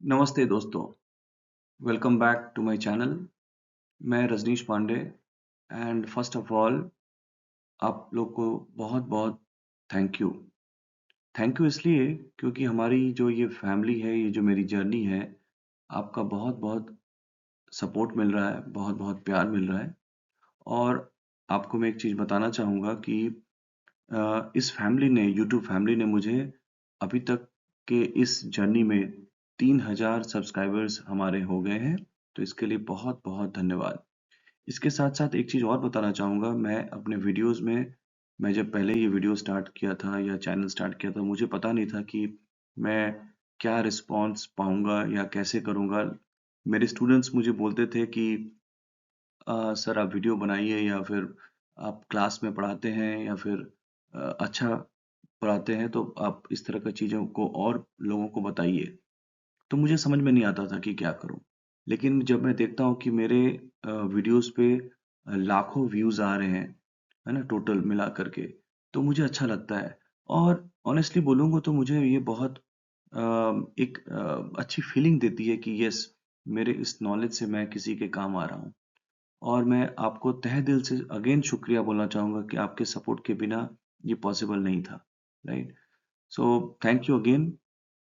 नमस्ते दोस्तों, welcome back to my channel. मैं Rajneesh Pandey and first of all आप लोग को बहुत-बहुत थैंक यू। थैंक यू इसलिए क्योंकि हमारी जो ये फैमिली है, ये जो मेरी जर्नी है, आपका बहुत-बहुत सपोर्ट मिल रहा है, बहुत-बहुत प्यार मिल रहा है और आपको मैं एक चीज़ बताना चाहूँगा कि इस फैमिली ने यूट्यूब फैमिली ने मुझे अभी तक के इस जर्नी में 3000 सब्सक्राइबर्स हमारे हो गए हैं, तो इसके लिए बहुत-बहुत धन्यवाद। इसके साथ-साथ एक चीज़ और बताना चाहूँगा, मैं अपने वीडियोज़ में मैं जब पहले ये वीडियो स्टार्ट किया था या चैनल स्टार्ट किया था, मुझे पता नहीं था कि मैं क्या रिस्पॉन्स पाऊँगा या कैसे करूँगा। मेरे स्टूडेंट्स मुझे बोलते थे कि सर आप वीडियो बनाइए या फिर आप क्लास में पढ़ाते हैं या फिर अच्छा पढ़ाते हैं तो आप इस तरह की चीज़ों को और लोगों को बताइए। तो मुझे समझ में नहीं आता था कि क्या करूँ? लेकिन जब मैं देखता हूँ कि मेरे वीडियोज़ पे लाखों व्यूज़ आ रहे हैं, है ना? टोटल मिला कर के, तो मुझे अच्छा लगता है और ऑनेस्टली बोलूँगा तो मुझे ये बहुत एक अच्छी फीलिंग देती है कि यस मेरे इस नॉलेज से मैं किसी के काम आ रहा हूँ। और मैं आपको तहे दिल से अगेन शुक्रिया बोलना चाहूँगा कि आपके सपोर्ट के बिना ये पॉसिबल नहीं था, right? So thank you again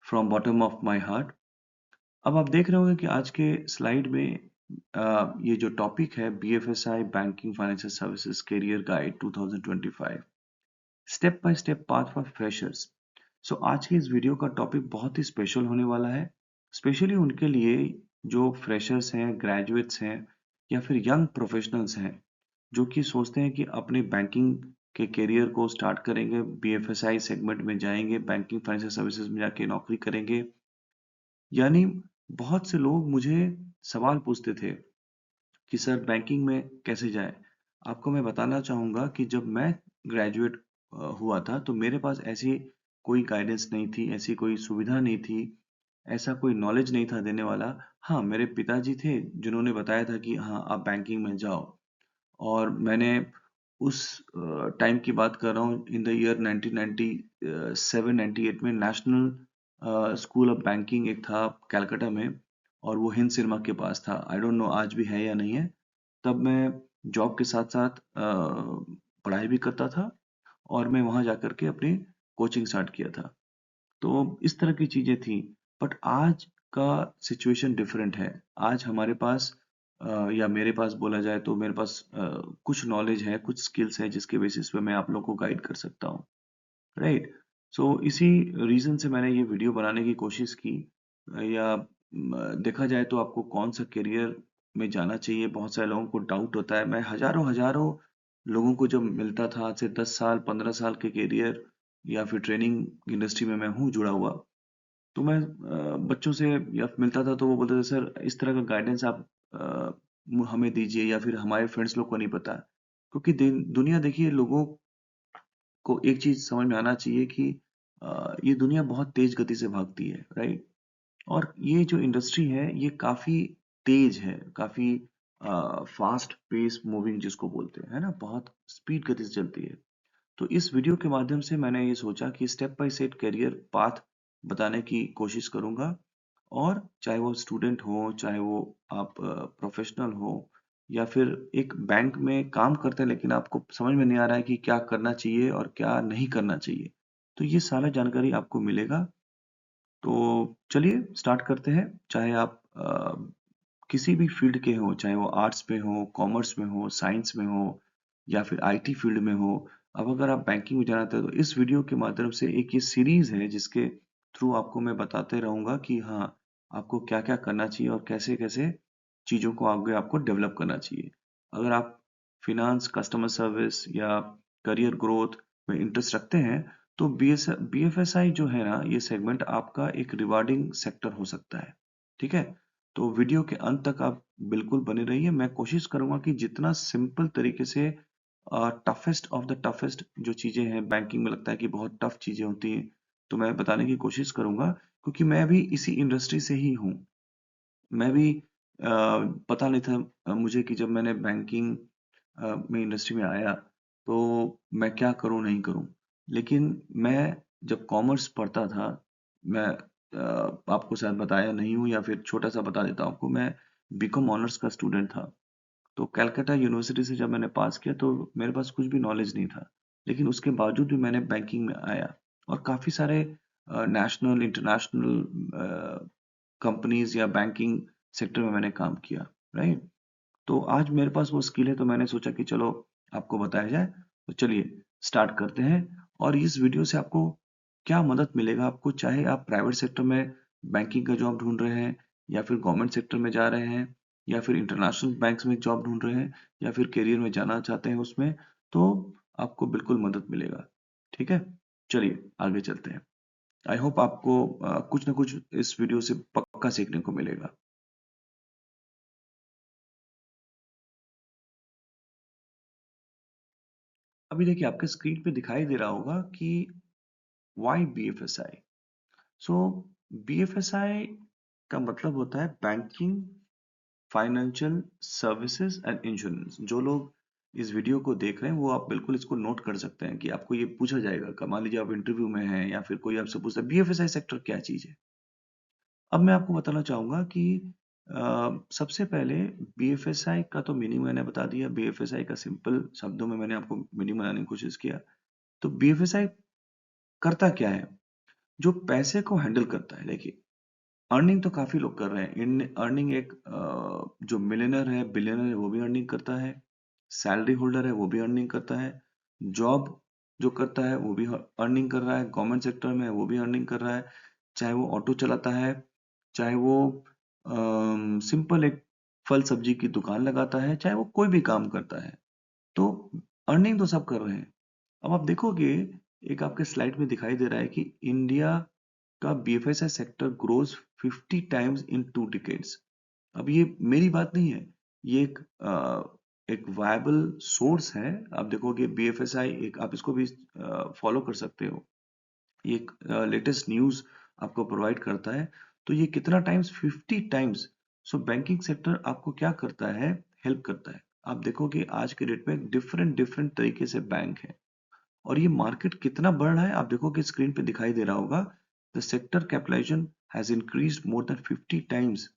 from bottom of my heart. अब आप देख रहे होंगे कि आज के स्लाइड में ये जो टॉपिक है BFSI banking financial services career guide 2025 step by step path for freshers. So आज की इस वीडियो का टॉपिक बहुत ही स्पेशल होने वाला है, स्पेशली उनके लिए जो फ्रेशर्स हैं, ग्रेजुएट्स हैं या फिर यंग प्रोफेशनल्स हैं जो कि सोचते हैं कि अपने बैंकिंग के करियर को स्टार्ट करेंगे, बीएफएसआई सेगमेंट में जाएंगे, बैंकिंग फाइनेंशियल सर्विसेज में जाके नौकरी करेंगे। यानी बहुत से लोग मुझे सवाल पूछते थे कि सर बैंकिंग में कैसे जाएँ? आपको मैं बताना चाहूँगा कि जब मैं ग्रेजुएट हुआ था तो मेरे पास ऐसी कोई गाइडेंस नहीं थी, ऐसी कोई सुविधा नहीं थी, ऐसा कोई नॉलेज नहीं था देने वाला। हाँ, मेरे पिताजी थे जिन्होंने बताया था कि हाँ, आप बैंकिंग में जाओ और मैंने उस टाइम की बात कर रहा हूँ इन द ईयर 1997-98 में नेशनल स्कूल ऑफ बैंकिंग एक था कलकत्ता में और वो हिंद सिनेमा के पास था। आई डोंट नो आज भी है या नहीं है। तब मैं जॉब के साथ-साथ पढ़ाई भी करता था और मैं वहाँ जाकर के अपनी कोचिंग स्टार्ट किया था। तो इस तरह की चीज़ें थी। बट आज का सिचुएशन डिफरेंट है। आज हमारे पास या मेरे पास बोला जाए तो मेरे पास कुछ नॉलेज है, कुछ स्किल्स हैं जिसके बेसिस पे मैं आप लोगों को गाइड कर सकता हूँ, राइट? सो इसी रीज़न से मैंने ये वीडियो बनाने की कोशिश की या देखा जाए तो आपको कौन-सा करियर में जाना चाहिए, बहुत सारे लोगों को डाउट होता है। मैं हज़ारों-हज़ारों लोगों को जब मिलता था आज से 10 साल, 15 साल के करियर या फिर ट्रेनिंग इंडस्ट्री में मैं हूँ जुड़ा हुआ, तो मैं बच्चों से या मिलता था तो वो बोलते थे सर इस तरह का गाइडेंस आप हमें दीजिए या फिर हमारे फ्रेंड्स लोग को नहीं पता। क्योंकि दुनिया देखिए लोगों को एक चीज़ समझ में आना चाहिए कि ये दुनिया बहुत तेज़ गति से भागती है, राइट? और ये जो इंडस्ट्री है ये काफ़ी तेज़ है, काफ़ी फास्ट पेस मूविंग जिसको बोलते हैं, है ना? बहुत स्पीड गति से चलती है। तो इस वीडियो के माध्यम से मैंने ये सोचा कि step by step career path बताने की कोशिश करूंगा और चाहे वो स्टूडेंट हो, चाहे वो आप प्रोफेशनल हो या फिर एक बैंक में काम करते हैं लेकिन आपको समझ में नहीं आ रहा है कि क्या करना चाहिए और क्या नहीं करना चाहिए। तो ये सारा जानकारी आपको मिलेगा। तो चलिए स्टार्ट करते हैं। चाहे आप किसी भी फील्ड के हों, चाहे वो आर्ट्स में हो, कॉमर्स में हो, साइंस में हो या फिर आईटी फील्ड में हो। अब अगर आप बैंकिंग में जाना चाहते हैं तो इस वीडियो के माध्यम से एक ये सीरीज़ है जिसके थ्रू आपको मैं बताते रहूँगा कि हाँ, आपको क्या-क्या करना चाहिए और कैसे-कैसे चीज़ों को आगे आपको डेवलप करना चाहिए। अगर आप फ़ाइनेंस, कस्टमर सर्विस या करियर ग्रोथ में इंटरेस्ट रखते हैं तो बीएफएसआई जो है ना ये सेगमेंट आपका एक रिवार्डिंग सेक्टर हो सकता है, ठीक है? तो वीडियो के अंत तक आप बिल्कुल बने रहिए। मैं कोशिश करूंगा कि जितना सिंपल तरीके से टफेस्ट ऑफ द टफेस्ट जो चीजें हैं बैंकिंग में लगता है कि बहुत टफ चीजें होती हैं तो मैं बताने की कोशिश करूंगा क्योंकि मैं भी इसी इंडस्ट्री से ही हूँ। मैं भी पता नहीं था मुझे कि जब मैंने बैंकिंग में इंडस्ट्री में आया तो मैं क्या करूँ नहीं करूँ। लेकिन मैं जब कॉमर्स पढ़ता था मैं आपको शायद बताया नहीं हूँ या फिर छोटा सा बता देता हूँ आपको। मैं बीकॉम ऑनर्स का स्टूडेंट था। तो कलकत्ता यूनिवर्सिटी से जब मैंने पास किया तो मेरे पास कुछ भी नॉलेज नहीं था। लेकिन उसके बावजूद भी मैंने बैंकिंग में आया और काफ़ी सारे नेशनल, इंटरनेशनल कंपनीज़ या बैंकिंग सेक्टर में मैंने काम किया, राइट? तो आज मेरे पास वो स्किल है तो मैंने सोचा कि चलो आपको बताया जाए। तो चलिए स्टार्ट करते हैं और इस वीडियो से आपको क्या मदद मिलेगा आपको, चाहे आप प्राइवेट सेक्टर में बैंकिंग का जॉब ढूंढ रहे हैं या फिर गवर्नमेंट सेक्टर में जा रहे हैं या फिर इंटरनेशनल बैंक्स में जॉब ढूंढ रहे हैं या फिर करियर में जाना चाहते हैं उसमें, तो आपको बिल्कुल मदद मिलेगा। ठीक है, चलिए आगे चलते हैं। आई होप आपको कुछ ना कुछ इस वीडियो से पक्का सीखने को मिलेगा। अभी देखिए आपके स्क्रीन पे दिखाई दे रहा होगा कि वाई BFSI। सो BFSI का मतलब होता है banking, financial services and insurance. जो लोग इस वीडियो को देख रहे हैं वो आप बिल्कुल इसको नोट कर सकते हैं कि आपको ये पूछा जाएगा। मान लीजिए आप इंटरव्यू में हैं या फिर कोई आपसे पूछता है BFSI सेक्टर क्या चीज है। अब मैं आपको बताना चाहूंगा कि सबसे पहले BFSI का तो मीनिंग मैंने बता दिया। BFSI का सिंपल शब्दों में मैंने आपको मीनिंग बनाने की कोशिश किया। तो BFSI करता क्या है? जो पैसे को हैंडल करता है। देखिए अर्निंग तो काफी लोग कर रहे हैं। इन अर्निंग एक जो मिलियनर है, बिलियनर है, वो भी अर्निंग करता है। सैलरी होल्डर है वो भी अर्निंग करता है। जॉब जो करता है वो भी अर्निंग कर रहा है। गवर्नमेंट सेक्टर में है वो भी अर्निंग कर रहा है। चाहे वो ऑटो चलाता है, चाहे वो सिंपल एक फल सब्जी की दुकान लगाता है, चाहे वो कोई भी काम करता है, तो अर्निंग तो सब कर रहे हैं। अब आप देखोगे, एक आपके स्लाइड में दिखाई दे रहा है कि इंडिया का BFSI sector grows 50 times in 2 decades. अब ये मेरी बात नहीं है, ये एक वायबल सोर्स है। आप देखोगे BFSI एक, आप इसको भी फॉलो कर सकते हो। ये एक लेटेस्ट न्यूज आपको प्रोवाइड करता है। तो ये कितना टाइम्स? 50 टाइम्स। सो बैंकिंग सेक्टर आपको क्या करता है? हेल्प करता है। आप देखोगे आज के डेट में डिफरेंट डिफरेंट तरीके से बैंक है और ये मार्केट कितना बढ़ रहा है आप देखोगे, स्क्रीन पे दिखाई दे रहा होगा। The sector capitalisation has increased more than 50 times,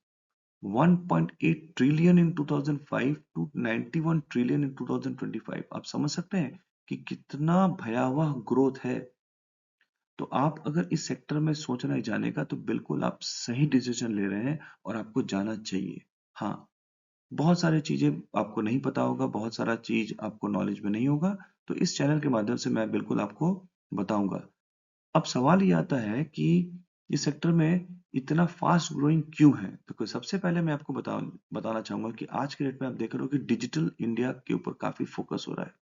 1.8 trillion in 2005 to 91 trillion in 2025। आप समझ सकते हैं कि कितना भयावह ग्रोथ है। तो आप अगर इस सेक्टर में सोच रहे हैं जाने का, तो बिल्कुल आप सही डिसीजन ले रहे हैं और आपको जाना चाहिए। हाँ, बहुत सारी चीजें आपको नहीं पता होगा, बहुत सारा चीज आपको नॉलेज में नहीं होगा, तो इस चैनल के माध्यम से मैं बिल्कुल आपको बताऊंगा। अब सवाल ये आता है कि इस सेक्टर में इतना फास्ट ग्रोइंग क्यों है? तो सबसे पहले मैं आपको बताना चाहूंगा कि आज के डेट में आप देख रहे हो कि डिजिटल इंडिया के ऊपर काफी फोकस हो रहा है।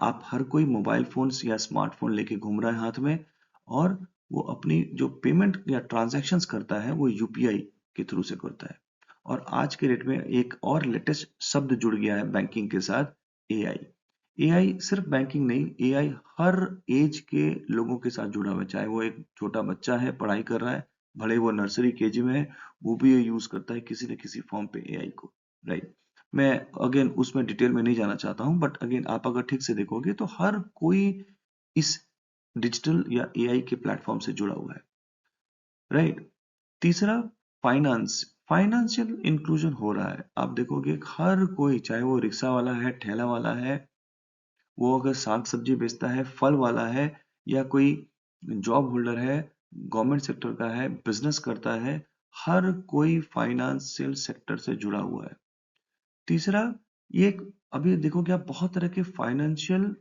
आप हर कोई मोबाइल फोन्स या स्मार्टफोन लेके घूम रहा है हाथ में, और वो अपनी जो पेमेंट या ट्रांजैक्शंस करता है वो यूपीआई के थ्रू से करता है। और आज के डेट में एक और लेटेस्ट शब्द जुड़ गया है बैंकिंग के साथ, एआई। एआई सिर्फ बैंकिंग नहीं, एआई हर एज के लोगों के साथ जुड़ा हुआ है। चाहे वो एक छोटा बच्चा है पढ़ाई कर रहा है, भले वो नर्सरी केजी में है, वो भी ये यूज करता है किसी न किसी फॉर्म पे एआई को, राइट? मैं अगेन उसमें डिटेल में नहीं जाना चाहता हूँ, बट अगेन आप अगर ठीक से देखोगे तो हर कोई इस डिजिटल या एआई के प्लेटफॉर्म से जुड़ा हुआ है, राइट? तीसरा, फाइनेंस। फाइनेंशियल इंक्लूजन हो रहा है। आप देखोगे हर कोई, चाहे वो रिक्शा वाला है, ठेला वाला है, वो अगर साग सब्जी बेचता है, फल वाला है, या कोई जॉब होल्डर है, गवर्नमेंट सेक्टर का है, बिजनेस करता है, हर कोई फाइनेंशियल सेक्टर से जुड़ा हुआ है। तीसरा, ये अभी देखोगे आप बहुत तरह के फाइनेंशियल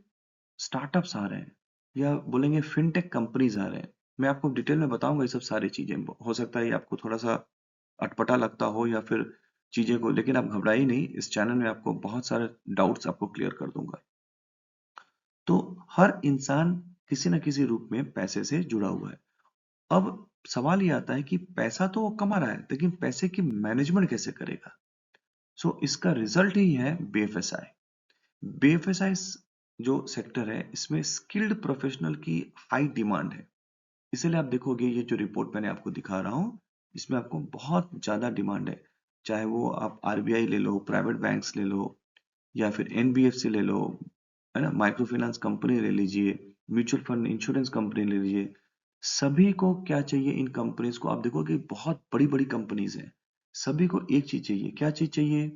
स्टार्टअप्स आ रहे हैं, या बोलेंगे फिनटेक कंपनीज आ रहे हैं। मैं आपको डिटेल में बताऊंगा ये सब सारी चीजें। हो सकता है ये आपको थोड़ा सा अटपटा लगता हो या फिर चीजें को, लेकिन आप घबराइए नहीं, इस चैनल में आपको बहुत सारे डाउट्स आपको क्लियर कर दूंगा। तो हर इंसान किसी न किसी रूप में पैसे से जुड़ा हुआ है। अब सवाल ये आता है कि पैसा तो वो कमा रहा है, लेकिन पैसे की मैनेजमेंट कैसे करेगा? सो इसका रिजल्ट ही है BFSI। BFSI जो सेक्टर है, इसमें स्किल्ड प्रोफेशनल की हाई डिमांड है। इसीलिए आप देखोगे ये जो रिपोर्ट मैंने आपको दिखा रहा हूँ, इसमें आपको बहुत ज्यादा डिमांड है। चाहे वो आप RBI ले लो, प्राइवेट बैंक्स ले लो, या फिर NBFC ले लो, है ना, माइक्रो फाइनेंस कंपनी ले लीजिए, म्यूचुअल फंड इंश्योरेंस कंपनी ले लीजिए, सभी को क्या चाहिए इन कंपनीज को, आप देखोगे बहुत बड़ी बड़ी कंपनीज हैं, सभी को एक चीज चाहिए, क्या चीज चाहिए?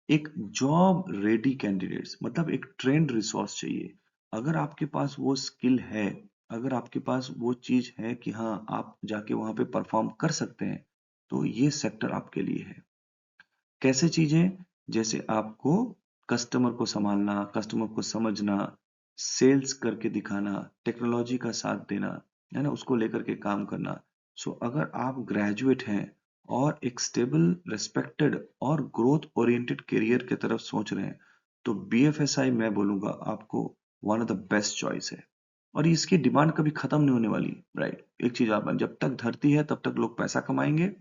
एक जॉब रेडी कैंडिडेट्स, मतलब एक ट्रेंड रिसोर्स चाहिए। अगर आपके पास वो स्किल है, अगर आपके पास वो चीज है कि हाँ आप जाके वहां पे परफॉर्म कर सकते हैं, तो ये सेक्टर आपके लिए है। कैसे चीजें? जैसे आपको कस्टमर को संभालना, कस्टमर को समझना, सेल्स करके दिखाना, टेक्नोलॉजी का साथ देना, है ना, उसको लेकर के काम करना। सो अगर आप ग्रेजुएट हैं और एक स्टेबल, रिस्पेक्टेड और ग्रोथ ओरिएंटेड करियर की तरफ सोच रहे हैं, तो बीएफएसआई मैं बोलूंगा आपको one of the best choice है। और इसकी डिमांड कभी खत्म नहीं होने वाली, राइट? एक चीज आप, जब तक धरती है तब तक लोग पैसा कमाएंगे,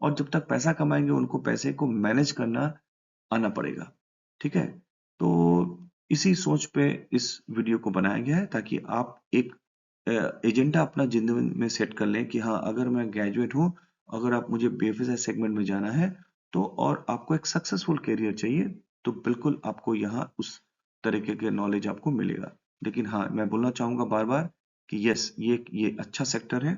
और जब तक पैसा कमाएंगे उनको पैसे को मैनेज करना आना पड़ेगा। ठीक है? तो इसी सोच पे इस वीडियो को बनाया गया है, ताकि आप एक एजेंडा अपना जिंदगी में सेट कर लें कि हाँ अगर मैं ग्रेजुएट हूँ, अगर आप मुझे बीएफएसआई सेगमेंट में जाना है, तो और आपको एक सक्सेसफुल करियर चाहिए, तो बिल्कुल आपको यहाँ उस तरीके के नॉलेज आपको मिलेगा। लेकिन हाँ, मैं बोलना चाहूंगा बार बार कि यस, ये अच्छा सेक्टर है।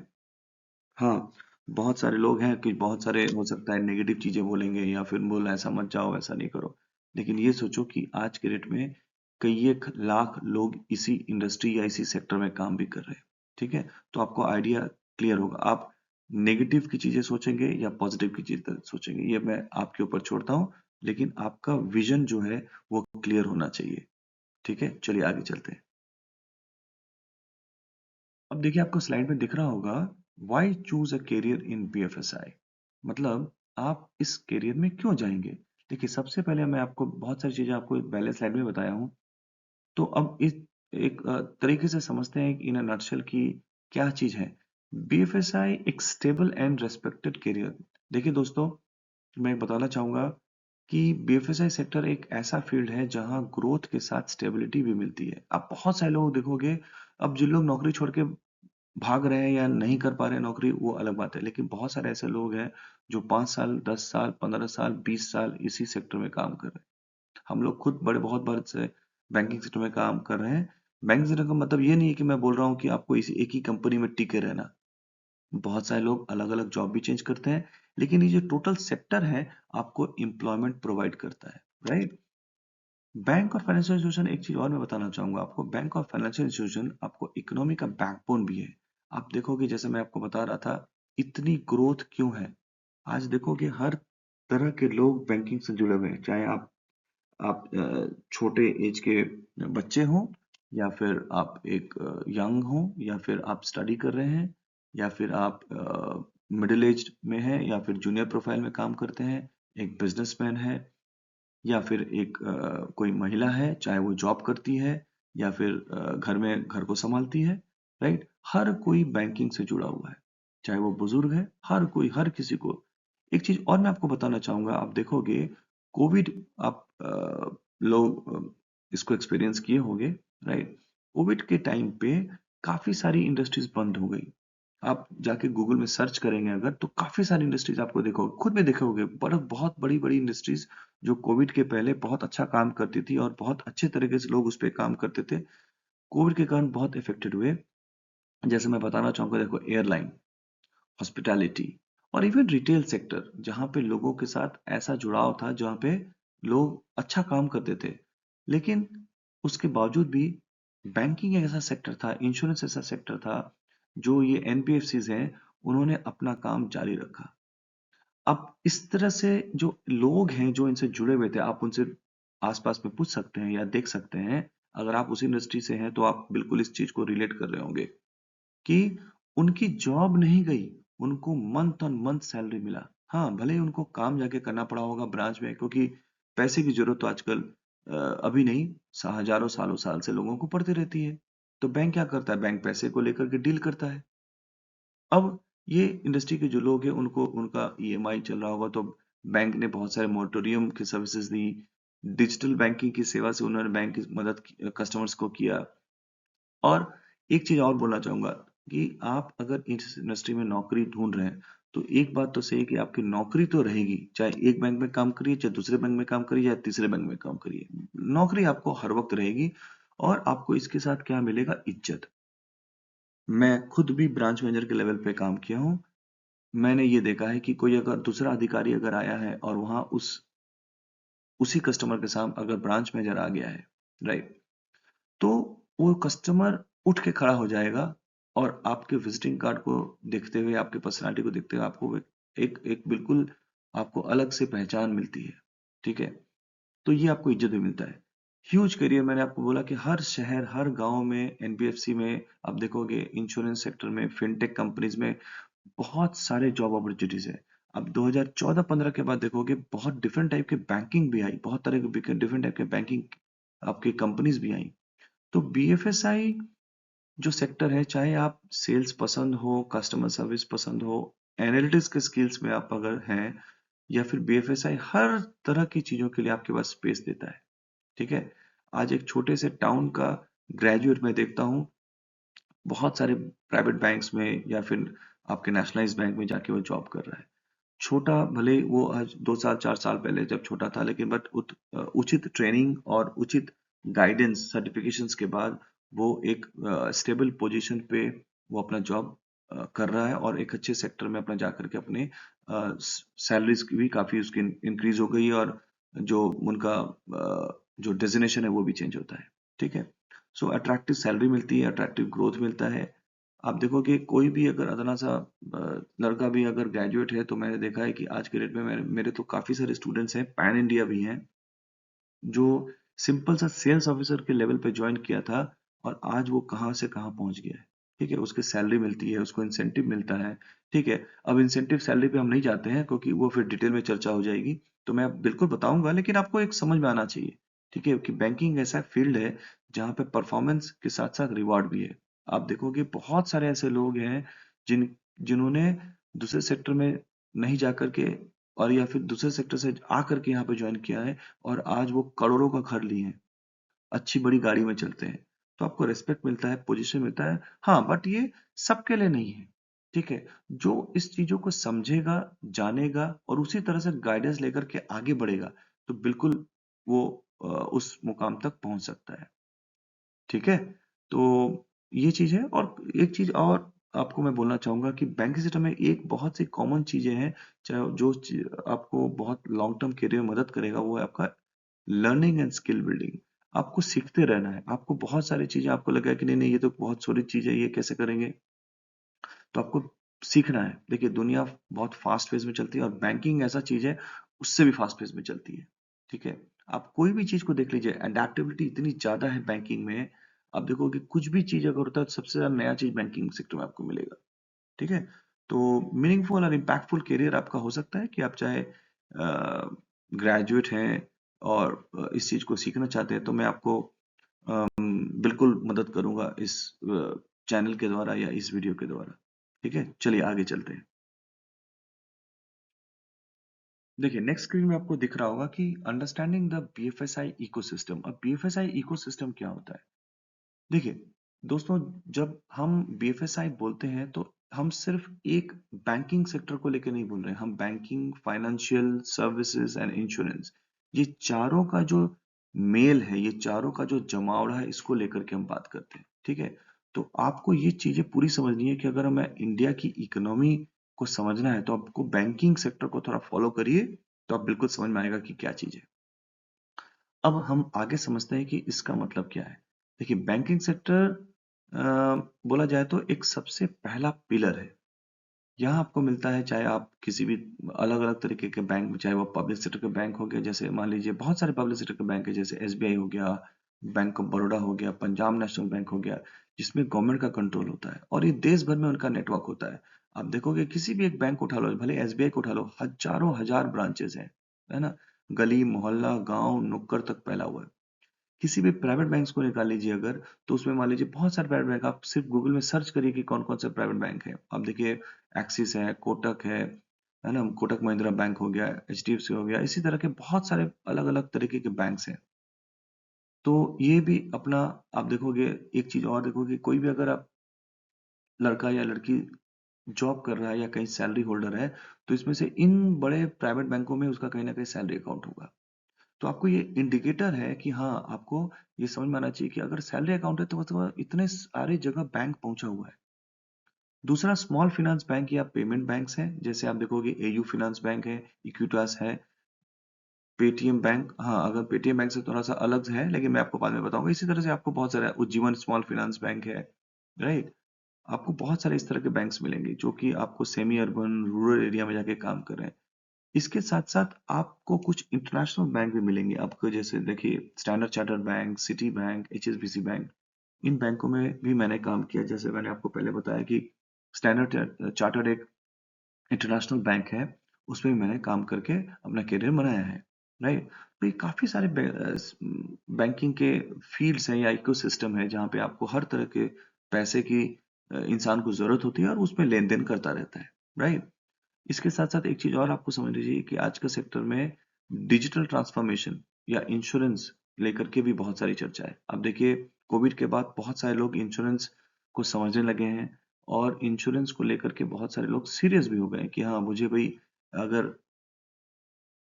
हाँ, बहुत सारे लोग हैं कि बहुत सारे हो सकता है नेगेटिव चीजें बोलेंगे, या फिर बोल ऐसा मत जाओ, ऐसा नहीं करो। लेकिन ये सोचो कि आज के डेट में कई एक लाख लोग इसी इंडस्ट्री या इसी सेक्टर में काम भी कर रहे हैं। ठीक है? तो आपको आइडिया क्लियर होगा। आप नेगेटिव की चीजें सोचेंगे या पॉजिटिव की चीजें सोचेंगे, ये मैं आपके ऊपर छोड़ता हूँ। लेकिन आपका विजन जो है वो क्लियर होना चाहिए। ठीक है? चलिए आगे चलते हैं। अब देखिए, आपको स्लाइड में दिख रहा होगा, why choose a career in BFSI, मतलब आप इस करियर में क्यों जाएंगे। देखिए, सबसे पहले मैं आपको बहुत सारी चीजें आपको पहले स्लाइड में बताया हूँ, तो अब इस एक तरीके से समझते हैं इन अ नटशेल की क्या चीज है। बीएफएसआई एक स्टेबल एंड रेस्पेक्टेड करियर। देखिए दोस्तों, मैं बताना चाहूंगा कि बीएफएसआई सेक्टर एक ऐसा फील्ड है जहां ग्रोथ के साथ स्टेबिलिटी भी मिलती है। आप बहुत सारे लोग देखोगे, अब जिन लोग नौकरी छोड़ के भाग रहे हैं या नहीं कर पा रहे हैं नौकरी, वो अलग बात है, लेकिन बहुत सारे ऐसे लोग हैं जो 5 साल, 10 साल, 15 साल, 20 साल इसी सेक्टर में काम कर रहे हैं। हम लोग खुद बड़े बहुत बार से बैंकिंग सेक्टर में काम कर रहे हैं। बैंकिंग सेक्टर का मतलब ये नहीं है कि मैं बोल रहा हूँ कि आपको इसी एक ही कंपनी में टिके रहना। बहुत सारे लोग अलग अलग जॉब भी चेंज करते हैं, लेकिन ये जो टोटल सेक्टर है आपको एम्प्लॉयमेंट प्रोवाइड करता है, राइट? बैंक और फाइनेंशियल इंस्टीट्यूशन, एक चीज और मैं बताना चाहूंगा आपको, बैंक और फाइनेंशियल इंस्टीट्यूशन आपको इकोनॉमी का बैकबोन भी है। आप देखोगे, जैसे मैं आपको बता रहा था, इतनी ग्रोथ क्यों है। आज देखोगे हर तरह के लोग बैंकिंग से जुड़े हुए हैं, चाहे आप छोटे एज के बच्चे हों, या फिर आप एक यंग हो, या फिर आप स्टडी कर रहे हैं, या फिर आप मिडिल एज में हैं, या फिर जूनियर प्रोफाइल में काम करते हैं, एक बिजनेसमैन है, या फिर एक कोई महिला है, चाहे वो जॉब करती है या फिर घर में घर को संभालती है, राइट? हर कोई बैंकिंग से जुड़ा हुआ है, चाहे वो बुजुर्ग है, हर कोई, हर किसी को। एक चीज और मैं आपको बताना चाहूंगा, आप देखोगे कोविड, आप लोग इसको एक्सपीरियंस किए होंगे, राइट? कोविड के टाइम पे काफी सारी इंडस्ट्रीज बंद हो गई। आप जाके गूगल में सर्च करेंगे अगर, तो काफी सारी इंडस्ट्रीज आपको देखोगे, खुद में देखोगे, बड़ा बहुत बड़ी बड़ी इंडस्ट्रीज जो कोविड के पहले बहुत अच्छा काम करती थी और बहुत अच्छे तरीके से लोग उस पर काम करते थे, कोविड के कारण बहुत इफेक्टेड हुए। जैसे मैं बताना चाहूंगा, देखो, एयरलाइन, हॉस्पिटैलिटी, और इवन रिटेल सेक्टर, जहाँ पे लोगों के साथ ऐसा जुड़ाव था, जहाँ पे लोग अच्छा काम करते थे। लेकिन उसके बावजूद भी बैंकिंग एक ऐसा सेक्टर था, इंश्योरेंस ऐसा सेक्टर था, जो ये एनबीएफसीज हैं, उन्होंने अपना काम जारी रखा। अब इस तरह से जो लोग हैं जो इनसे जुड़े हुए थे, आप उनसे आसपास में पूछ सकते हैं या देख सकते हैं। अगर आप उसी इंडस्ट्री से हैं तो आप बिल्कुल इस चीज को रिलेट कर रहे होंगे कि उनकी जॉब नहीं गई, उनको मंथ ऑन मंथ सैलरी मिला। हाँ, भले ही उनको काम जाके करना पड़ा होगा ब्रांच में, क्योंकि पैसे की जरूरत तो आजकल अभी नहीं, हजारों सालों साल से लोगों को पड़ती रहती है। तो बैंक क्या करता है? बैंक पैसे को लेकर के डील करता है। अब ये इंडस्ट्री के जो लोग हैं, उनको उनका ईएमआई चल रहा होगा, तो बैंक ने बहुत सारे मोरेटोरियम की सर्विसेज दी, डिजिटल बैंकिंग की सेवा से उन्होंने बैंक की मदद कस्टमर्स को किया। और एक चीज और बोलना चाहूंगा कि आप अगर इस इंडस्ट्री में नौकरी ढूंढ रहे हैं, तो एक बात तो सही है कि आपकी नौकरी तो रहेगी, चाहे एक बैंक में काम करिए, चाहे दूसरे बैंक में काम करिए, या तीसरे बैंक में काम करिए, नौकरी आपको हर वक्त रहेगी। और आपको इसके साथ क्या मिलेगा? इज्जत। मैं खुद भी ब्रांच मैनेजर के लेवल पे काम किया हूँ। मैंने ये देखा है कि कोई अगर दूसरा अधिकारी अगर आया है और वहाँ उसी कस्टमर के साथ अगर ब्रांच मैनेजर आ गया है, राइट? तो वो कस्टमर उठ के खड़ा हो जाएगा और आपके विजिटिंग कार्ड को देखते हुए, आपकी पर्सनैलिटी को देखते हुए आपको एक एक बिल्कुल आपको अलग से पहचान मिलती है, ठीक है? तो ये आपको इज्जत भी मिलता है। ह्यूज करियर मैंने आपको बोला कि हर शहर, हर गाँव में, एनबीएफसी में आप देखोगे, इंश्योरेंस सेक्टर में, फिनटेक कंपनीज़ में बहुत सारे जॉब अपॉर्चुनिटीज़ है। अब 2014-15 के बाद देखोगे बहुत डिफरेंट टाइप के बैंकिंग भी आई, बहुत तरह के डिफरेंट टाइप के बैंकिंग आपकी कंपनीज़ भी आई। तो बीएफएसआई जो सेक्टर है, चाहे आप सेल्स पसंद हो, कस्टमर सर्विस पसंद हो, एनालिटिक्स के स्किल्स में आप अगर हैं या फिर बीएफएसआई हर तरह की चीजों के लिए आपके पास स्पेस देता है, ठीक है? आज एक छोटे से टाउन का ग्रेजुएट मैं देखता हूँ बहुत सारे प्राइवेट बैंक्स में या फिर आपके नेशनलाइज्ड बैंक में जाके वो जॉब कर रहा है। छोटा भले वो आज 2 साल 4 साल पहले जब छोटा था, लेकिन उचित ट्रेनिंग और उचित गाइडेंस सर्टिफिकेशंस के बाद वो एक स्टेबल पोजीशन पे वो अपना जॉब कर रहा है और एक अच्छे सेक्टर में अपना जाकर के अपने सैलरीज भी काफी उसकी इंक्रीज हो गई और जो उनका जो डेजिग्नेशन है वो भी चेंज होता है, ठीक है? सो अट्रैक्टिव सैलरी मिलती है, अट्रैक्टिव ग्रोथ मिलता है। आप देखोगे कोई भी अगर अदना सा लड़का भी अगर ग्रेजुएट है तो मैंने देखा है कि आज के डेट में मेरे तो काफी सारे स्टूडेंट्स हैं, पैन इंडिया भी हैं, जो सिंपल सा सेल्स ऑफिसर के लेवल पे ज्वाइन किया था और आज वो कहाँ से कहाँ पहुंच गया है, ठीक है? उसके सैलरी मिलती है, उसको इंसेंटिव मिलता है, ठीक है? अब इंसेंटिव सैलरी पे हम नहीं जाते हैं क्योंकि वो फिर डिटेल में चर्चा हो जाएगी, तो मैं बिल्कुल बताऊंगा, लेकिन आपको एक समझ में आना चाहिए, ठीक है? कि बैंकिंग ऐसा फील्ड है जहाँ पे परफॉर्मेंस के साथ साथ रिवॉर्ड भी है। आप देखोगे बहुत सारे ऐसे लोग हैं जिन्होंने दूसरे सेक्टर में नहीं जाकर के और या फिर दूसरे सेक्टर से आकर के यहाँ पे ज्वाइन किया है और आज वो करोड़ों का घर लिए हैं, अच्छी बड़ी गाड़ी में चलते हैं। तो आपको रिस्पेक्ट मिलता है, पोजीशन मिलता है। हाँ, बट ये सबके लिए नहीं है, ठीक है? जो इस चीज़ों को समझेगा, जानेगा और उसी तरह से गाइडेंस लेकर के आगे बढ़ेगा, तो बिल्कुल वो उस मुकाम तक पहुँच सकता है, ठीक है? तो ये चीज़ है और एक चीज़ और आपको मैं बोलना चाहूँगा कि बैंकिंग सिस्टम में एक बहुत सी कॉमन चीज़ें हैं, चाहे जो आपको बहुत लॉन्ग टर्म करियर में मदद करेगा, वो है आपका लर्निंग एंड स्किल बिल्डिंग। आपको सीखते रहना है। आपको बहुत सारी चीजें आपको लगा कि नहीं नहीं ये तो बहुत सॉलिड चीज है, ये कैसे करेंगे? तो आपको सीखना है। देखिए दुनिया बहुत फास्ट पेस में चलती है और बैंकिंग ऐसा चीज है उससे भी फास्ट पेस में चलती है, ठीक है? आप कोई भी चीज को देख लीजिए, अडेप्टेबिलिटी इतनी ज्यादा है बैंकिंग में। आप देखोगे कुछ भी चीज अगर होता है तो सबसे ज्यादा नया चीज बैंकिंग सेक्टर में आपको मिलेगा, ठीक है? तो मीनिंगफुल और इम्पैक्टफुल करियर आपका हो सकता है कि आप चाहे ग्रेजुएट हैं और इस चीज को सीखना चाहते हैं, तो मैं आपको बिल्कुल मदद करूंगा इस चैनल के द्वारा या इस वीडियो के द्वारा, ठीक है? चलिए आगे चलते हैं। देखिए नेक्स्ट स्क्रीन में आपको दिख रहा होगा कि अंडरस्टैंडिंग द बीएफएसआई इकोसिस्टम। अब बीएफएसआई इकोसिस्टम क्या होता है? देखिए दोस्तों, जब हम बीएफएसआई बोलते हैं तो हम सिर्फ एक बैंकिंग सेक्टर को लेकर नहीं बोल रहे हैं, हम banking, financial services and insurance, ये चारों का जो मेल है, ये चारों का जो जमावड़ा है, इसको लेकर के हम बात करते हैं, ठीक है? तो आपको ये चीजें पूरी समझनी है कि अगर हमें इंडिया की इकोनॉमी को समझना है तो आपको बैंकिंग सेक्टर को थोड़ा फॉलो करिए, तो आप बिल्कुल समझ में आएगा कि क्या चीज है। अब हम आगे समझते हैं कि इसका मतलब क्या है। देखिए बैंकिंग सेक्टर बोला जाए तो एक सबसे पहला पिलर है। यहाँ आपको मिलता है, चाहे आप किसी भी अलग अलग तरीके के बैंक में, चाहे वो पब्लिक सेक्टर के बैंक हो गया, जैसे मान लीजिए बहुत सारे पब्लिक सेक्टर के बैंक है, जैसे एसबीआई हो गया, बैंक ऑफ बड़ौदा हो गया, पंजाब नेशनल बैंक हो गया, जिसमें गवर्नमेंट का कंट्रोल होता है और ये देश भर में उनका नेटवर्क होता है। आप देखोगे किसी भी एक बैंक को उठा लो, भले एसबीआई को उठा लो, हजारों हजार ब्रांचेस हैं, है ना? गली मोहल्ला गांव नुक्कड़ तक फैला हुआ है। किसी भी प्राइवेट बैंक्स को निकाल लीजिए अगर, तो उसमें मान लीजिए बहुत सारे प्राइवेट बैंक, आप सिर्फ गूगल में सर्च करिए कि कौन कौन से प्राइवेट बैंक है। आप देखिए एक्सिस है, कोटक है ना? कोटक महिंद्रा बैंक हो गया, एचडीएफसी हो गया, इसी तरह के बहुत सारे अलग अलग तरीके के बैंक्स हैं। तो ये भी अपना, आप देखोगे एक चीज और देखोगे, कोई भी अगर आप लड़का या लड़की जॉब कर रहा है या कहीं सैलरी होल्डर है, तो इसमें से इन बड़े प्राइवेट बैंकों में उसका कहीं ना कहीं सैलरी अकाउंट होगा। तो आपको ये इंडिकेटर है कि हाँ, आपको ये समझ में आना चाहिए कि अगर सैलरी अकाउंट है तो मतलब इतने सारे जगह बैंक पहुंचा हुआ है। दूसरा स्मॉल फाइनेंस बैंक या पेमेंट बैंक्स हैं, जैसे आप देखोगे एयू फाइनेंस बैंक है, इक्विटास है, पेटीएम बैंक। हाँ, अगर पेटीएम बैंक से थोड़ा सा अलग है, लेकिन मैं आपको बाद में बताऊंगा। इसी तरह से आपको बहुत सारे उज्जीवन स्मॉल फाइनेंस बैंक है, राइट। आपको बहुत सारे इस तरह के बैंक्स मिलेंगे जो कि आपको सेमी अर्बन रूरल एरिया में जाके काम कर रहे हैं। इसके साथ साथ आपको कुछ इंटरनेशनल बैंक भी मिलेंगे आपको, जैसे देखिए Standard Chartered bank, Citi bank, HSBC bank. इन बैंकों में भी मैंने काम किया। जैसे मैंने आपको पहले बताया कि स्टैंडर्ड चार्टर्ड एक इंटरनेशनल बैंक है, उसमें भी मैंने काम करके अपना करियर बनाया है, राइट। तो ये काफी सारे बैंकिंग के फील्ड्स हैं या इकोसिस्टम है जहाँ पे आपको हर तरह के पैसे की इंसान को जरूरत होती है और उसमें लेन देन करता रहता है, राइट। इसके साथ साथ एक चीज और आपको समझ लीजिए कि आज का सेक्टर में डिजिटल ट्रांसफॉर्मेशन या इंश्योरेंस लेकर के भी बहुत सारी चर्चा है। अब देखिए कोविड के बाद बहुत सारे लोग इंश्योरेंस को समझने लगे हैं और इंश्योरेंस को लेकर के बहुत सारे लोग सीरियस भी हो गए हैं कि हाँ मुझे भाई अगर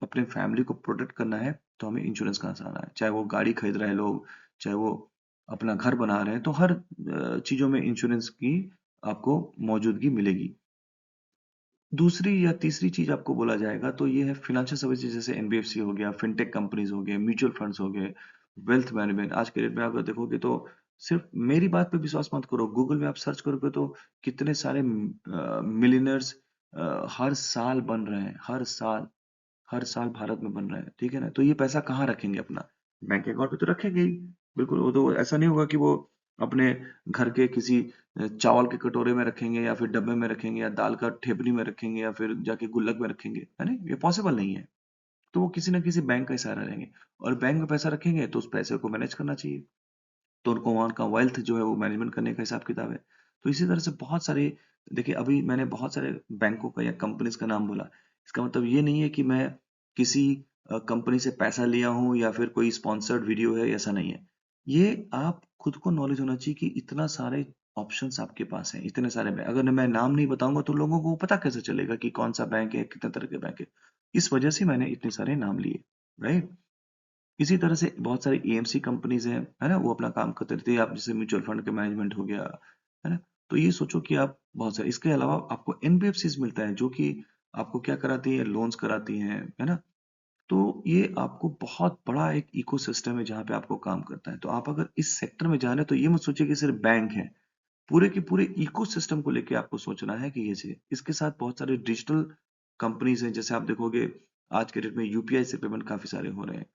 अपने फैमिली को प्रोटेक्ट करना है तो हमें इंश्योरेंस कहाँ से आना है। चाहे वो गाड़ी खरीद रहे हैं लोग, चाहे वो अपना घर बना रहे हैं, तो हर चीजों में इंश्योरेंस की आपको मौजूदगी मिलेगी। दूसरी या तीसरी चीज आपको बोला जाएगा तो ये है फिनेंशियल सर्विसेज, जैसे एनबीएफसी हो गया, फिनटेक कंपनीज हो गए, म्यूचुअल फंड्स हो गए, वेल्थ मैनेजमेंट। आज के डेट में अगर देखोगे तो सिर्फ मेरी बात पे विश्वास मत करो, गूगल में आप सर्च करोगे तो कितने सारे मिलियनर्स हर साल बन रहे हैं, हर साल भारत में बन रहे हैं, ठीक है ना। तो ये पैसा कहाँ रखेंगे अपना? बैंक अकाउंट पे तो रखेंगे ही। बिल्कुल, वो तो ऐसा नहीं होगा कि वो अपने घर के किसी चावल के कटोरे में रखेंगे या फिर डब्बे में रखेंगे या दाल का ठेपरी में रखेंगे या फिर जाके गुल्लक में रखेंगे, है ना। ये पॉसिबल नहीं है। तो वो किसी ना किसी बैंक का ही सहारा लेंगे और बैंक में पैसा रखेंगे तो उस पैसे को मैनेज करना चाहिए। तो उनको वहाँ का वेल्थ जो है वो मैनेजमेंट करने का हिसाब किताब है। तो इसी तरह से बहुत सारे, देखिए अभी मैंने बहुत सारे बैंकों का या कंपनीज का नाम बोला। इसका मतलब ये नहीं है कि मैं किसी कंपनी से पैसा लिया हूँ या फिर कोई स्पॉन्सर्ड वीडियो है, ऐसा नहीं है। ये आप खुद को नॉलेज होना चाहिए कि इतना सारे ऑप्शंस आपके पास हैं, इतने सारे बैंक। अगर मैं नाम नहीं बताऊंगा तो लोगों को पता कैसे चलेगा कि कौन सा बैंक है, कितने तरह के बैंक है। इस वजह से मैंने इतने सारे नाम लिए, राइट। इसी तरह से बहुत सारी एएमसी कंपनीज हैं, है ना, वो अपना काम करते रहती है। आप जैसे म्यूचुअल फंड के मैनेजमेंट हो गया, है ना। तो ये सोचो कि आप बहुत सारे, इसके अलावा आपको एनबीएफसीज मिलता है जो कि आपको क्या कराती है, लोन्स कराती हैं, है ना। तो ये आपको बहुत बड़ा एक इकोसिस्टम है जहाँ पे आपको काम करता है। तो आप अगर इस सेक्टर में जा रहे हैं तो ये मत सोचिए कि सिर्फ बैंक है, पूरे के पूरे इकोसिस्टम को लेके आपको सोचना है कि ये चीज। इसके साथ बहुत सारे डिजिटल कंपनीज हैं, जैसे आप देखोगे आज के डेट में यूपीआई से पेमेंट काफी सारे हो रहे हैं,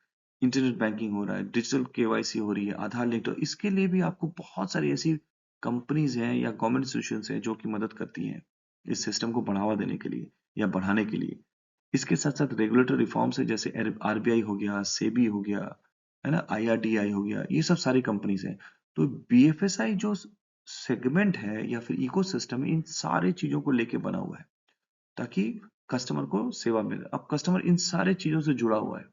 इंटरनेट बैंकिंग हो रहा है, डिजिटल केवाईसी हो रही है, आधार लिंक। तो इसके लिए भी आपको बहुत सारी ऐसी कंपनीज हैं या गवर्नमेंट इंस्टीट्यूशन हैं जो कि मदद करती हैं इस सिस्टम को बढ़ावा देने के लिए या बढ़ाने के लिए। इसके साथ साथ रेगुलेटरी रिफॉर्म्स है, जैसे आरबीआई हो गया, सेबी हो गया, है ना, आईआरडीआई हो गया, ये सब सारी कंपनीज हैं। तो बीएफएसआई जो सेगमेंट है या फिर इकोसिस्टम है, इन सारे चीजों को लेके बना हुआ है ताकि कस्टमर को सेवा मिले। अब कस्टमर इन सारे चीजों से जुड़ा हुआ है